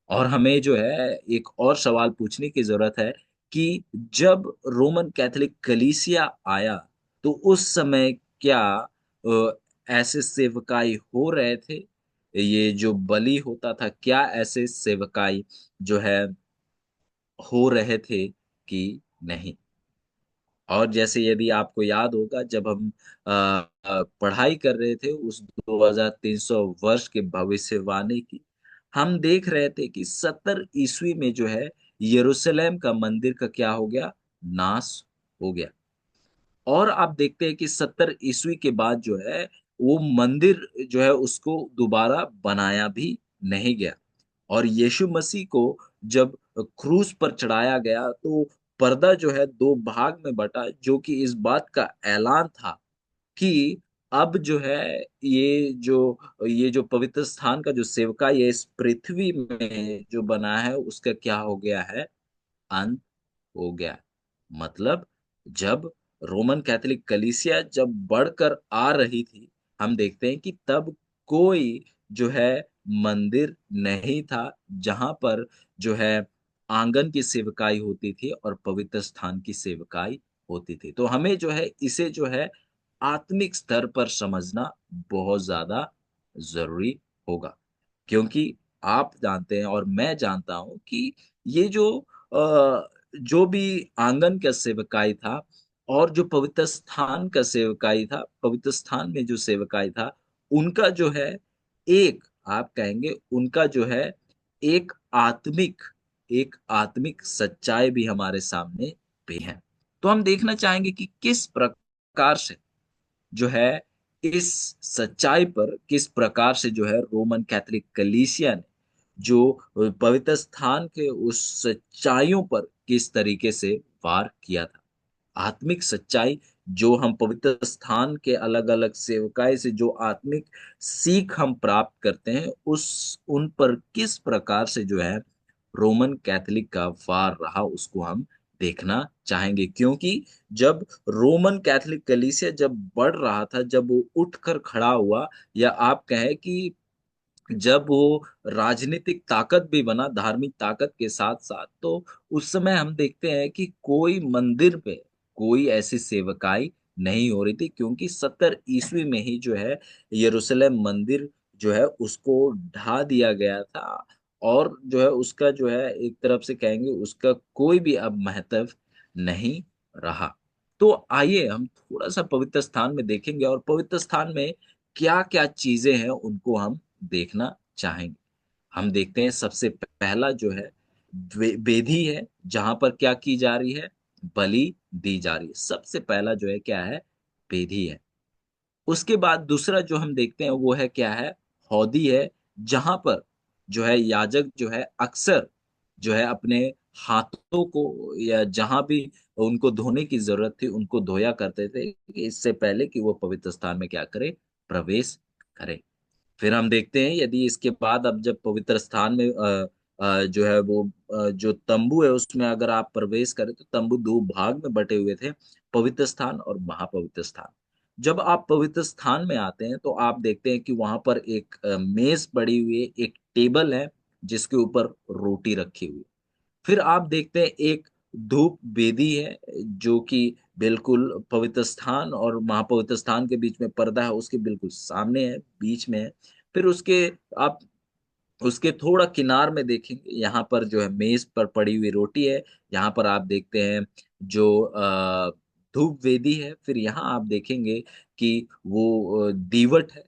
और हमें जो है एक और सवाल पूछने की जरूरत है कि जब रोमन कैथोलिक कलीसिया आया, तो उस समय क्या ऐसे सेवकाई हो रहे थे, ये जो बलि होता था, क्या ऐसे सेवकाई जो है हो रहे थे कि नहीं। और जैसे यदि आपको याद होगा, जब हम पढ़ाई कर रहे थे उस 2300 वर्ष के भविष्यवाणी की, हम देख रहे थे कि 70 ईस्वी में जो है यरूशलेम का मंदिर का क्या हो गया, नाश हो गया। और आप देखते हैं कि 70 ईस्वी के बाद जो है वो मंदिर जो है उसको दोबारा बनाया भी नहीं गया। और यीशु मसीह को जब क्रूस पर चढ़ाया गया, तो पर्दा जो है दो भाग में बटा, जो कि इस बात का ऐलान था कि अब जो है ये जो पवित्र स्थान का जो सेवकाई है इस पृथ्वी में जो बना है, उसका क्या हो गया है, अंत हो गया। मतलब जब रोमन कैथोलिक कलीसिया जब बढ़कर आ रही थी, हम देखते हैं कि तब कोई जो है मंदिर नहीं था जहां पर जो है आंगन की सेवकाई होती थी और पवित्र स्थान की सेवकाई होती थी। तो हमें जो है इसे जो है आत्मिक स्तर पर समझना बहुत ज्यादा जरूरी होगा, क्योंकि आप जानते हैं और मैं जानता हूं कि ये जो भी आंगन का सेवकाई था और जो पवित्र स्थान का सेवकाई था, पवित्र स्थान में जो सेवकाई था, उनका जो है एक, आप कहेंगे उनका जो है एक आत्मिक एक आत्मिक सच्चाई भी हमारे सामने पे है। तो हम देखना चाहेंगे कि किस प्रकार से जो है इस सच्चाई पर किस प्रकार से जो है रोमन कैथोलिक कलीसिया ने जो पवित्र स्थान के उस सच्चाइयों पर किस तरीके से वार किया था। आत्मिक सच्चाई जो हम पवित्र स्थान के अलग अलग सेवकाई से जो आत्मिक सीख हम प्राप्त करते हैं, उस उन पर किस प्रकार से जो है रोमन कैथोलिक का वार रहा, उसको हम देखना चाहेंगे। क्योंकि जब रोमन कैथोलिक कलीसिया जब बढ़ रहा था, जब वो उठकर खड़ा हुआ, या आप कहें कि जब वो राजनीतिक ताकत भी बना, धार्मिक ताकत के साथ साथ, तो उस समय हम देखते हैं कि कोई मंदिर पे कोई ऐसी सेवकाई नहीं हो रही थी, क्योंकि 70 ईस्वी में ही जो है यरूशलेम मंदिर जो है उसको ढा दिया गया था, और जो है उसका जो है एक तरफ से कहेंगे उसका कोई भी अब महत्व नहीं रहा। तो आइए हम थोड़ा सा पवित्र स्थान में देखेंगे, और पवित्र स्थान में क्या क्या चीजें हैं उनको हम देखना चाहेंगे। हम देखते हैं सबसे पहला जो है वेदी है, जहां पर क्या की जा रही है, बलि दी जा रही है। सबसे पहला जो है क्या है, वेदी है। उसके बाद दूसरा जो हम देखते हैं वो है क्या है, हौदी है, जहां पर जो है याजक जो है अक्सर जो है अपने हाथों को, या जहां भी उनको धोने की जरूरत थी उनको धोया करते थे, इससे पहले कि वो पवित्र स्थान में क्या करे, प्रवेश करे। फिर हम देखते हैं यदि इसके बाद अब जब पवित्र स्थान में जो है वो जो तंबू है उसमें अगर आप प्रवेश करें, तो तंबू दो भाग में बटे हुए थे, पवित्र स्थान और महापवित्र स्थान। जब आप पवित्र स्थान में आते हैं तो आप देखते हैं कि वहां पर एक मेज पड़ी हुई है, एक टेबल है जिसके ऊपर रोटी रखी हुई है। फिर आप देखते हैं एक धूप वेदी है, जो कि बिल्कुल पवित्र स्थान और महापवित्र स्थान के बीच में पर्दा है, उसके बिल्कुल सामने है, बीच में है। फिर उसके आप उसके थोड़ा किनार में देखेंगे, यहाँ पर जो है मेज पर पड़ी हुई रोटी है। यहाँ पर आप देखते हैं जो धूप वेदी है। फिर यहाँ आप देखेंगे कि वो दीवट है,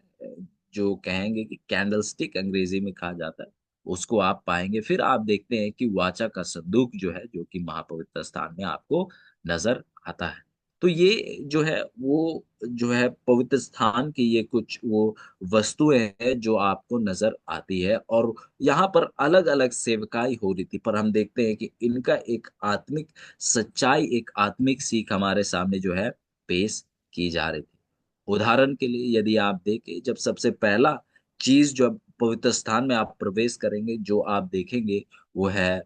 जो कहेंगे कि कैंडल स्टिक अंग्रेजी में कहा जाता है, उसको आप पाएंगे। फिर आप देखते हैं कि वाचा का संदूक जो है, जो कि महापवित्र स्थान में आपको नजर आता है। तो ये जो है वो जो है पवित्र स्थान की ये कुछ वो वस्तुएं हैं जो आपको नजर आती है, और यहाँ पर अलग अलग सेवकाई हो रही थी, पर हम देखते हैं कि इनका एक आत्मिक सच्चाई, एक आत्मिक सीख हमारे सामने जो है पेश की जा रही थी। उदाहरण के लिए यदि आप देखें, जब सबसे पहला चीज जब पवित्र स्थान में आप प्रवेश करेंगे, जो आप देखेंगे वो है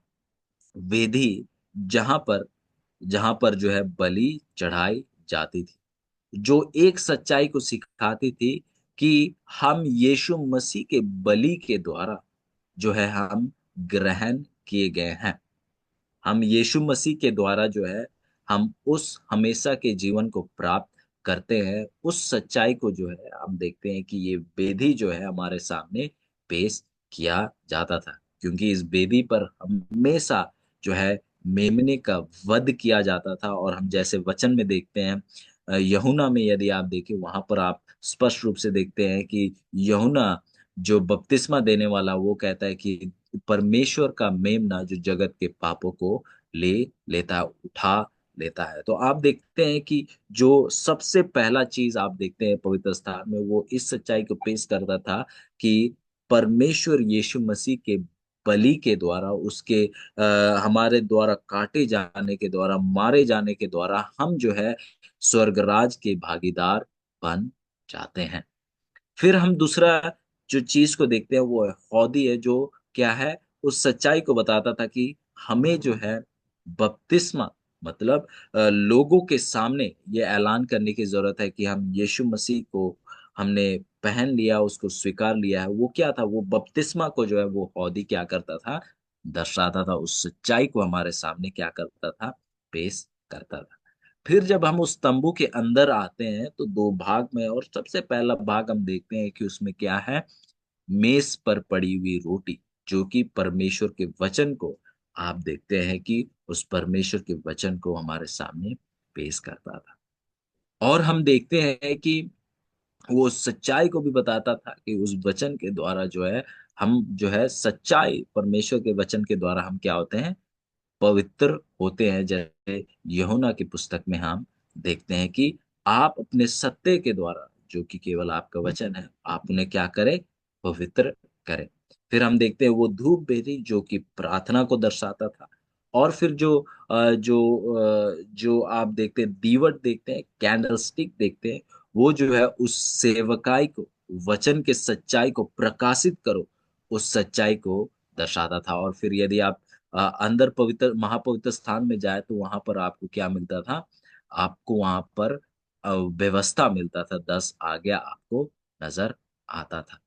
वेदी, जहां पर जहां पर जो है बलि चढ़ाई जाती थी, जो एक सच्चाई को सिखाती थी कि हम यीशु मसीह के बलि के द्वारा जो है हम ग्रहण किए गए हैं। हम यीशु मसीह के द्वारा जो है हम उस हमेशा के जीवन को प्राप्त करते हैं। उस सच्चाई को जो है हम देखते हैं कि ये वेदी जो है हमारे सामने पेश किया जाता था, क्योंकि इस वेदी पर हमेशा जो है मेमने का वध किया जाता था। और हम जैसे वचन में देखते हैं, यूहन्ना में यदि आप देखें, वहां पर आप स्पष्ट रूप से देखते हैं कि यूहन्ना जो बपतिस्मा देने वाला, वो कहता है कि परमेश्वर का मेमना जो जगत के पापों को ले लेता है, उठा लेता है। तो आप देखते हैं कि जो सबसे पहला चीज आप देखते हैं पवित्र स्थान में, वो इस सच्चाई को पेश करता था कि परमेश्वर यीशु मसीह के बलि के द्वारा, उसके हमारे द्वारा काटे जाने के द्वारा, मारे जाने के द्वारा हम जो है स्वर्गराज के भागीदार बन जाते हैं। फिर हम दूसरा जो चीज को देखते हैं वो है हौदी है, जो क्या है, उस सच्चाई को बताता था कि हमें जो है बपतिस्मा मतलब लोगों के सामने ये ऐलान करने की जरूरत है कि हम यीशु मसीह को हमने पहन लिया, उसको स्वीकार लिया है। वो क्या था, वो बपतिस्मा को जो है वो हौदी क्या करता था, दर्शाता था। उस सच्चाई को हमारे सामने क्या करता था, पेश करता था। फिर जब हम उस तंबू के अंदर आते हैं तो दो भाग में, और सबसे पहला भाग हम देखते हैं कि उसमें क्या है, मेज पर पड़ी हुई रोटी, जो कि परमेश्वर के वचन को, आप देखते हैं कि उस परमेश्वर के वचन को हमारे सामने पेश करता था। और हम देखते हैं कि वो सच्चाई को भी बताता था कि उस वचन के द्वारा जो है, हम जो है सच्चाई, परमेश्वर के वचन के द्वारा हम क्या होते हैं, पवित्र होते हैं। जैसे यूहन्ना की पुस्तक में हम देखते हैं कि आप अपने सत्य के द्वारा, जो कि केवल आपका वचन है, आप उन्हें क्या करें, पवित्र करें। फिर हम देखते हैं वो धूप बेदी, जो कि प्रार्थना को दर्शाता था। और फिर जो आप देखते हैं दीवट देखते हैं, कैंडल स्टिक देखते हैं, वो जो है उस सेवकाई को, वचन के सच्चाई को प्रकाशित करो, उस सच्चाई को दर्शाता था। और फिर यदि आप अंदर पवित्र महापवित्र स्थान में जाए तो वहां पर आपको क्या मिलता था, आपको वहां पर व्यवस्था मिलता था, 10 आज्ञा आपको नजर आता था।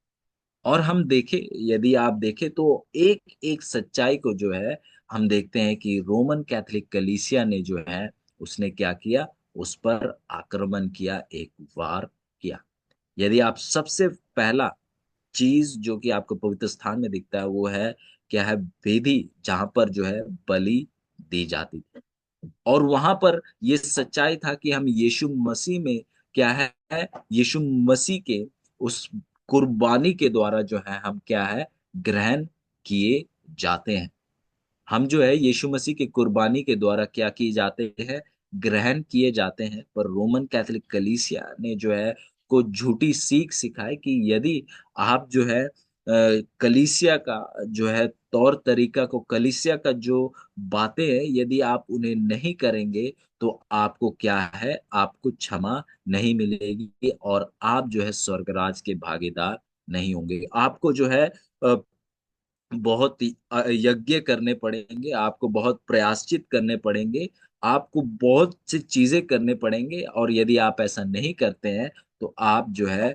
और हम देखें, यदि आप देखें तो एक एक सच्चाई को जो है, हम देखते हैं कि रोमन कैथोलिक कलीसिया ने जो है, उसने क्या किया, उस पर आक्रमण किया, एक वार किया। यदि आप सबसे पहला चीज जो कि आपको पवित्र स्थान में दिखता है वो है, क्या है, वेदी, जहां पर जो है बलि दी जाती थी। और वहां पर ये सच्चाई था कि हम यीशु मसीह में क्या है, यीशु मसीह के उस कुर्बानी के द्वारा जो है हम क्या है, ग्रहण किए जाते हैं। हम जो है यीशु मसीह की कुर्बानी के द्वारा क्या किए जाते हैं, ग्रहण किए जाते हैं। पर रोमन कैथोलिक कलीसिया ने जो है को झूठी सीख सिखाई कि यदि आप जो है कलीसिया का जो है तौर तरीका को, कलीसिया का जो बातें हैं, यदि आप उन्हें नहीं करेंगे तो आपको क्या है, आपको क्षमा नहीं मिलेगी, और आप जो है स्वर्गराज के भागीदार नहीं होंगे। आपको जो है बहुत ही यज्ञ करने पड़ेंगे, आपको बहुत प्रयाश्चित करने पड़ेंगे, आपको बहुत सी चीजें करने पड़ेंगे। और यदि आप ऐसा नहीं करते हैं तो आप जो है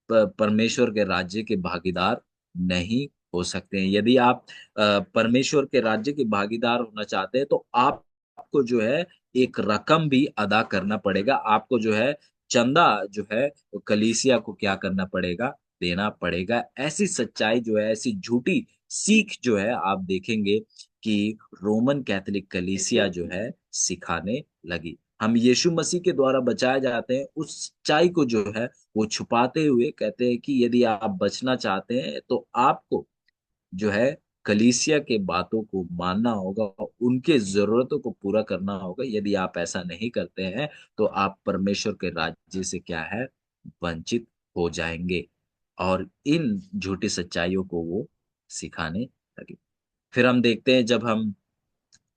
परमेश्वर के राज्य के भागीदार नहीं हो सकते हैं। यदि आप परमेश्वर के राज्य के भागीदार होना चाहते हैं तो आपको जो है एक रकम भी अदा करना पड़ेगा, आपको जो है चंदा जो है कलीसिया को क्या करना पड़ेगा, देना पड़ेगा। ऐसी सच्चाई जो है, ऐसी झूठी सीख जो है, आप देखेंगे कि रोमन कैथोलिक कलीसिया जो है सिखाने लगी। हम यीशु मसीह के द्वारा बचाए जाते हैं, उस सच्चाई को जो है वो छुपाते हुए कहते हैं कि यदि आप बचना चाहते हैं तो आपको जो है कलीसिया के बातों को मानना होगा, उनके जरूरतों को पूरा करना होगा। यदि आप ऐसा नहीं करते हैं तो आप परमेश्वर के राज्य से क्या है, वंचित हो जाएंगे। और इन झूठी सच्चाइयों को वो सिखाने लगे। फिर हम देखते हैं, जब हम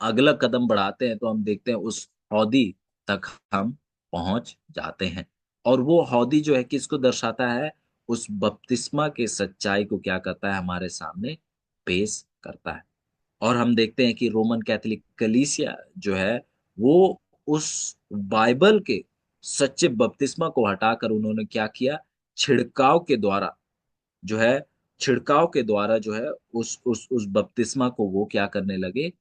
अगला कदम बढ़ाते हैं तो हम देखते हैं उस हौदी तक हम पहुंच जाते हैं। और वो हौदी जो है किसको दर्शाता है, उस बपतिस्मा के सच्चाई को क्या करता है, हमारे सामने पेश करता है। और हम देखते हैं कि रोमन कैथोलिक कलीसिया जो है वो उस बाइबल के सच्चे बपतिस्मा को हटाकर उन्होंने क्या किया, छिड़काव के द्वारा जो है, छिड़काव के द्वारा जो है उस बपतिस्मा को वो क्या करने लगे।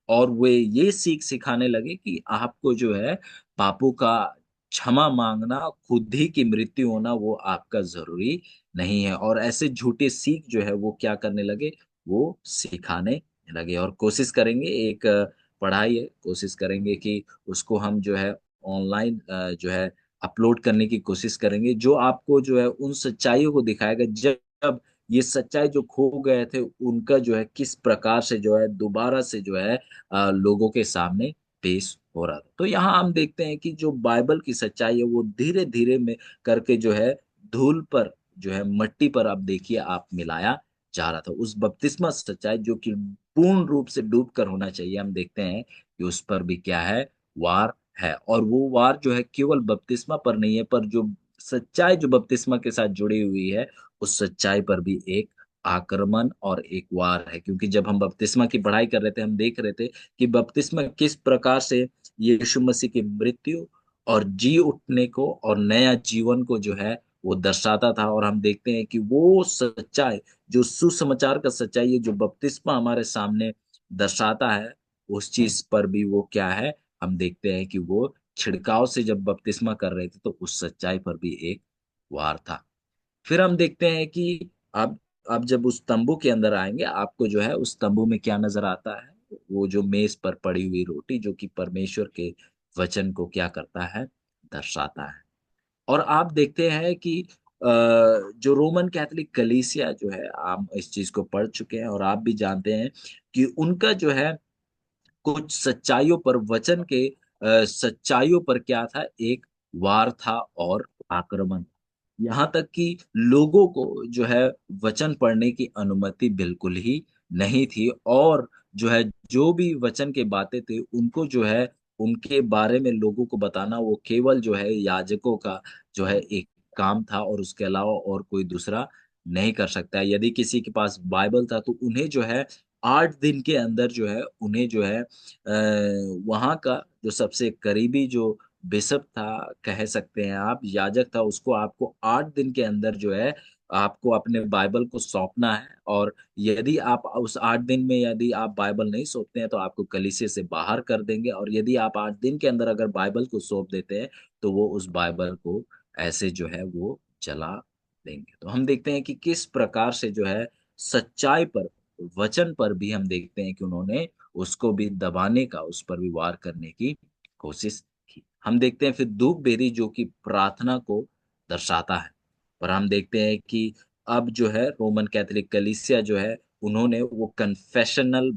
और वे ये सीख सिखाने लगे कि आपको जो है पापों का क्षमा मांगना, खुद ही की मृत्यु होना, वो आपका जरूरी नहीं है। और ऐसे झूठे सीख जो है वो क्या करने लगे, वो सिखाने लगे। और कोशिश करेंगे, एक पढ़ाई है, कोशिश करेंगे कि उसको हम जो है ऑनलाइन जो है अपलोड करने की कोशिश करेंगे, जो आपको जो है उन सच्चाइयों को दिखाएगा, जब ये सच्चाई जो खो गए थे उनका जो है किस प्रकार से जो है दोबारा से जो है लोगों के सामने पेश हो रहा था। तो यहाँ हम देखते हैं कि जो बाइबल की सच्चाई है वो धीरे धीरे में करके जो है धूल पर, जो है मिट्टी पर, आप देखिए आप मिलाया जा रहा था। उस बपतिस्मा सच्चाई जो कि पूर्ण रूप से डूब कर होना चाहिए, हम देखते हैं कि उस पर भी क्या है, वार है। और वो वार जो है केवल बपतिस्मा पर नहीं है, पर जो सच्चाई जो बपतिस्मा के साथ जुड़ी हुई है, उस सच्चाई पर भी एक आक्रमण और एक वार है, क्योंकि जब हम बपतिस्मा की पढ़ाई कर रहे थे हम देख रहे थे कि बपतिस्मा किस प्रकार से यीशु मसीह की मृत्यु और जी उठने को और नया जीवन को जो है वो दर्शाता था। और हम देखते हैं कि वो सच्चाई, जो सुसमाचार का सच्चाई है, जो बपतिस्मा हमारे सामने दर्शाता है, उस चीज पर भी वो क्या है, हम देखते हैं कि वो छिड़काव से जब बपतिस्मा कर रहे थे तो उस सच्चाई पर भी एक वार था। फिर हम देखते हैं कि अब अब जब उस तंबू के अंदर आएंगे, आपको जो है उस तंबू में क्या नजर आता है, वो जो मेज पर पड़ी हुई रोटी जो कि परमेश्वर के वचन को क्या करता है, दर्शाता है। और आप देखते हैं कि जो रोमन कैथोलिक कलीसिया जो है, आप इस चीज को पढ़ चुके हैं और आप भी जानते हैं कि उनका जो है कुछ सच्चाइयों पर, वचन के सच्चाइयों पर क्या था, एक वार था और आक्रमण। यहाँ तक कि लोगों को जो है वचन पढ़ने की अनुमति बिल्कुल ही नहीं थी। और जो है जो भी वचन के बातें थे उनको जो है उनके बारे में लोगों को बताना, वो केवल जो है याजकों का जो है एक काम था, और उसके अलावा और कोई दूसरा नहीं कर सकता है। यदि किसी के पास बाइबल था तो उन्हें जो है 8 दिन के अंदर जो है उन्हें जो है वहाँ का जो सबसे करीबी जो बिशप था, कह सकते हैं आप, याजक था, उसको आपको 8 दिन के अंदर जो है आपको अपने बाइबल को सौंपना है। और यदि आप उस 8 दिन में यदि आप बाइबल नहीं सौंपते हैं तो आपको कलीसिया से बाहर कर देंगे। और यदि आप 8 दिन के अंदर अगर बाइबल को सौंप देते हैं तो वो उस बाइबल को ऐसे जो है वो जला देंगे। तो हम देखते हैं कि किस प्रकार से जो है सच्चाई पर, वचन पर भी हम देखते हैं कि उन्होंने उसको भी दबाने का, उस पर भी वार करने की कोशिश की। हम देखते हैं फिर धूप बेरी जो कि प्रार्थना को दर्शाता है। पर हम देखते हैं कि अब जो है रोमन कैथोलिक कलीसिया जो है उन्होंने वो कन्फेशनल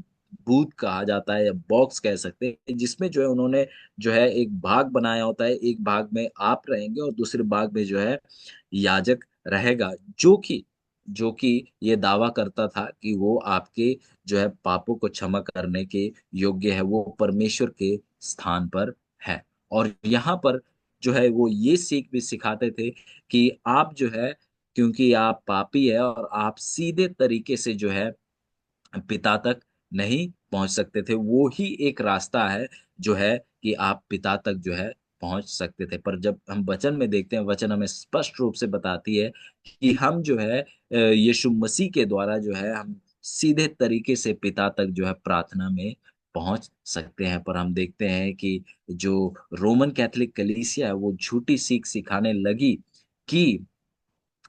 बूथ कहा जाता है या बॉक्स कह सकते हैं, जिसमें जो है उन्होंने जो है एक भाग बनाया होता है, एक भाग में आप रहेंगे और दूसरे भाग में जो है याजक रहेगा, जो कि ये दावा करता था कि वो आपके जो है पापों को क्षमा करने के योग्य है, वो परमेश्वर के स्थान पर है। और यहाँ पर जो है वो ये सीख भी सिखाते थे कि आप जो है, क्योंकि आप पापी है और आप सीधे तरीके से जो है पिता तक नहीं पहुंच सकते थे, वो ही एक रास्ता है जो है कि आप पिता तक जो है पहुंच सकते थे। पर जब हम वचन में देखते हैं, वचन हमें स्पष्ट रूप से बताती है कि हम जो है यीशु मसीह के द्वारा जो है हम सीधे तरीके से पिता तक जो है प्रार्थना में पहुंच सकते हैं। पर हम देखते हैं कि जो रोमन कैथोलिक कलीसिया है वो झूठी सीख सिखाने लगी कि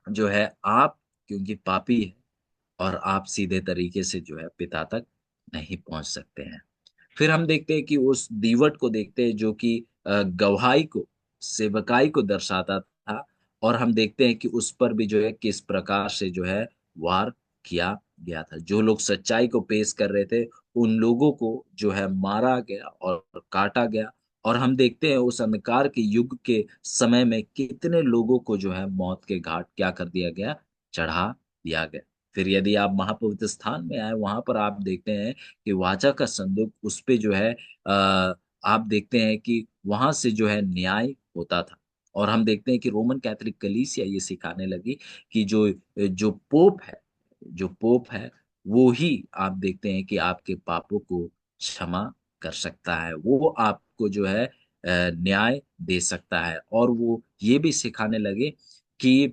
जो है आप क्योंकि पापी है और आप सीधे तरीके से जो है पिता तक नहीं पहुंच सकते हैं। फिर हम देखते हैं कि उस दीवट को देखते हैं जो कि गवाही को, सेवकाई को दर्शाता था। और हम देखते हैं कि उस पर भी जो है किस प्रकार से जो है वार किया गया था। जो लोग सच्चाई को पेश कर रहे थे उन लोगों को जो है मारा गया और काटा गया। और हम देखते हैं उस अंधकार के युग के समय में कितने लोगों को जो है मौत के घाट क्या कर दिया गया, चढ़ा दिया गया। फिर यदि आप महापवित्र स्थान में आए, वहां पर आप देखते हैं कि वाचा का संदूक, उस पे जो है आप देखते हैं कि वहां से जो है न्याय होता था। और हम देखते हैं कि रोमन कैथोलिक कलीसिया ये सिखाने लगी कि जो जो पोप है जो पोप है वो ही आप देखते हैं कि आपके पापों को क्षमा कर सकता है, वो आपको जो है न्याय दे सकता है। और वो ये भी सिखाने लगे कि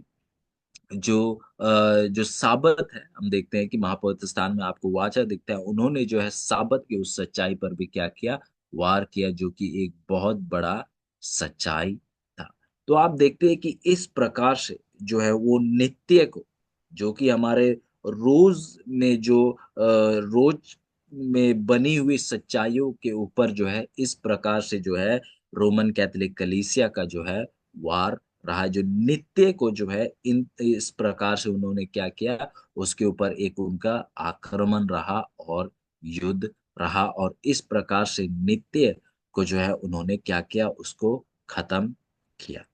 जो साबत है, हम देखते हैं कि महापवित्र स्थान में आपको वाचा दिखता है, उन्होंने जो है साबत की उस सच्चाई पर भी क्या किया, वार किया, जो कि एक बहुत बड़ा सच्चाई था। तो आप देखते हैं कि इस प्रकार से जो है वो नित्य को, जो कि हमारे रोज में जो रोज में बनी हुई सच्चाइयों के ऊपर जो है इस प्रकार से जो है रोमन कैथोलिक कलीसिया का जो है वार रहा है। जो नित्य को जो है इन इस प्रकार से उन्होंने क्या किया, उसके ऊपर एक उनका आक्रमण रहा और युद्ध रहा। और इस प्रकार से नित्य को जो है उन्होंने क्या किया, उसको खत्म किया।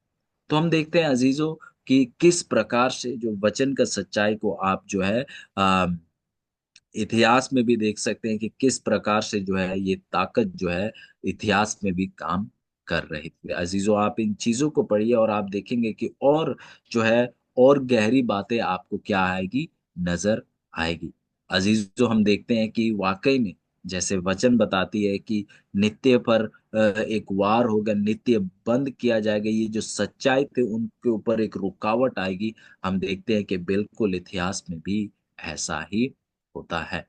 तो हम देखते हैं अजीजों कि किस प्रकार से जो वचन का सच्चाई को आप जो है आ, इतिहास में भी देख सकते हैं कि किस प्रकार से जो है ये ताकत जो है इतिहास में भी काम कर रही थी। अजीजों, आप इन चीजों को पढ़िए और आप देखेंगे कि और जो है और गहरी बातें आपको क्या आएगी, नजर आएगी। अजीजों, हम देखते हैं कि वाकई में जैसे वचन बताती है कि नित्य पर एक वार होगा, नित्य बंद किया जाएगा, ये जो सच्चाई थे उनके ऊपर एक रुकावट आएगी। हम देखते हैं कि बिल्कुल इतिहास में भी ऐसा ही होता है।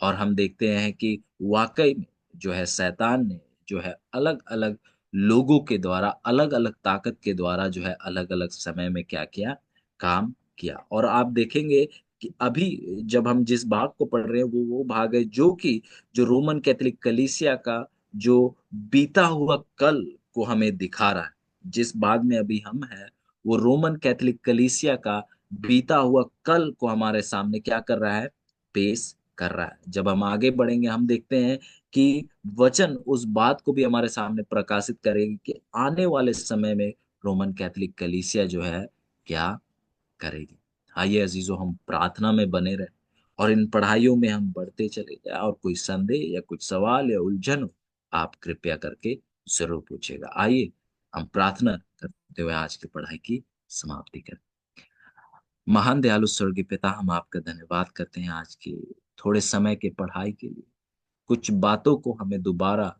और हम देखते हैं कि वाकई में जो है शैतान ने जो है अलग अलग लोगों के द्वारा, अलग अलग ताकत के द्वारा जो है अलग अलग समय में क्या किया, काम किया। और आप देखेंगे कि अभी जब हम जिस भाग को पढ़ रहे हैं वो भाग है जो कि जो रोमन कैथोलिक कलीसिया का जो बीता हुआ कल को हमें दिखा रहा है। जिस भाग में अभी हम हैं वो रोमन कैथोलिक कलीसिया का बीता हुआ कल को हमारे सामने क्या कर रहा है, पेश कर रहा है। जब हम आगे बढ़ेंगे हम देखते हैं कि वचन उस बात को भी हमारे सामने प्रकाशित करेगी कि आने वाले समय में रोमन कैथोलिक कलीसिया जो है क्या करेगी। आइए अजीजों, हम प्रार्थना में बने रहे और इन पढ़ाइयों में हम बढ़ते चले जाए। और कोई संदेह या कुछ सवाल या उलझन हो, आप कृपया करके जरूर पूछेगा। आइए हम प्रार्थना करते हुए आज की पढ़ाई की समाप्ति करें। महान दयालु स्वर्गीय पिता, हम आपका धन्यवाद करते हैं आज के थोड़े समय के पढ़ाई के लिए, कुछ बातों को हमें दोबारा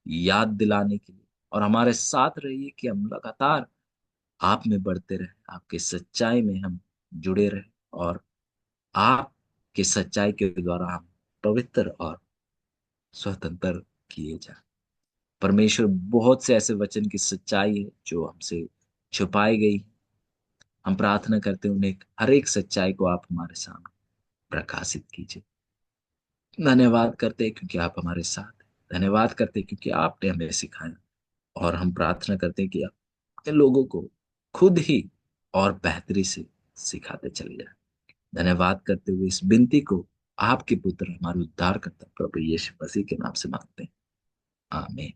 याद दिलाने के लिए। और हमारे साथ रहिए कि हम लगातार आप में बढ़ते रहे, आपके सच्चाई में हम जुड़े रहे, और आपके सच्चाई के द्वारा हम पवित्र और स्वतंत्र किए जाए। परमेश्वर, बहुत से ऐसे वचन की सच्चाई है जो हमसे छुपाई गई। हम प्रार्थना करते हैं उन्हें, हर एक सच्चाई को आप हमारे सामने प्रकाशित कीजिए। धन्यवाद करते हैं क्योंकि आप हमारे साथ हैं। धन्यवाद करते हैं क्योंकि आपने हमें सिखाया। और हम प्रार्थना करते हैं कि आप इन लोगों को खुद ही और बेहतरी से सिखाते चले जाए। धन्यवाद करते हुए इस विनती को आपके पुत्र हमारे उद्धारकर्ता प्रभु यीशु मसीह के नाम से मांगते हैं। आमीन।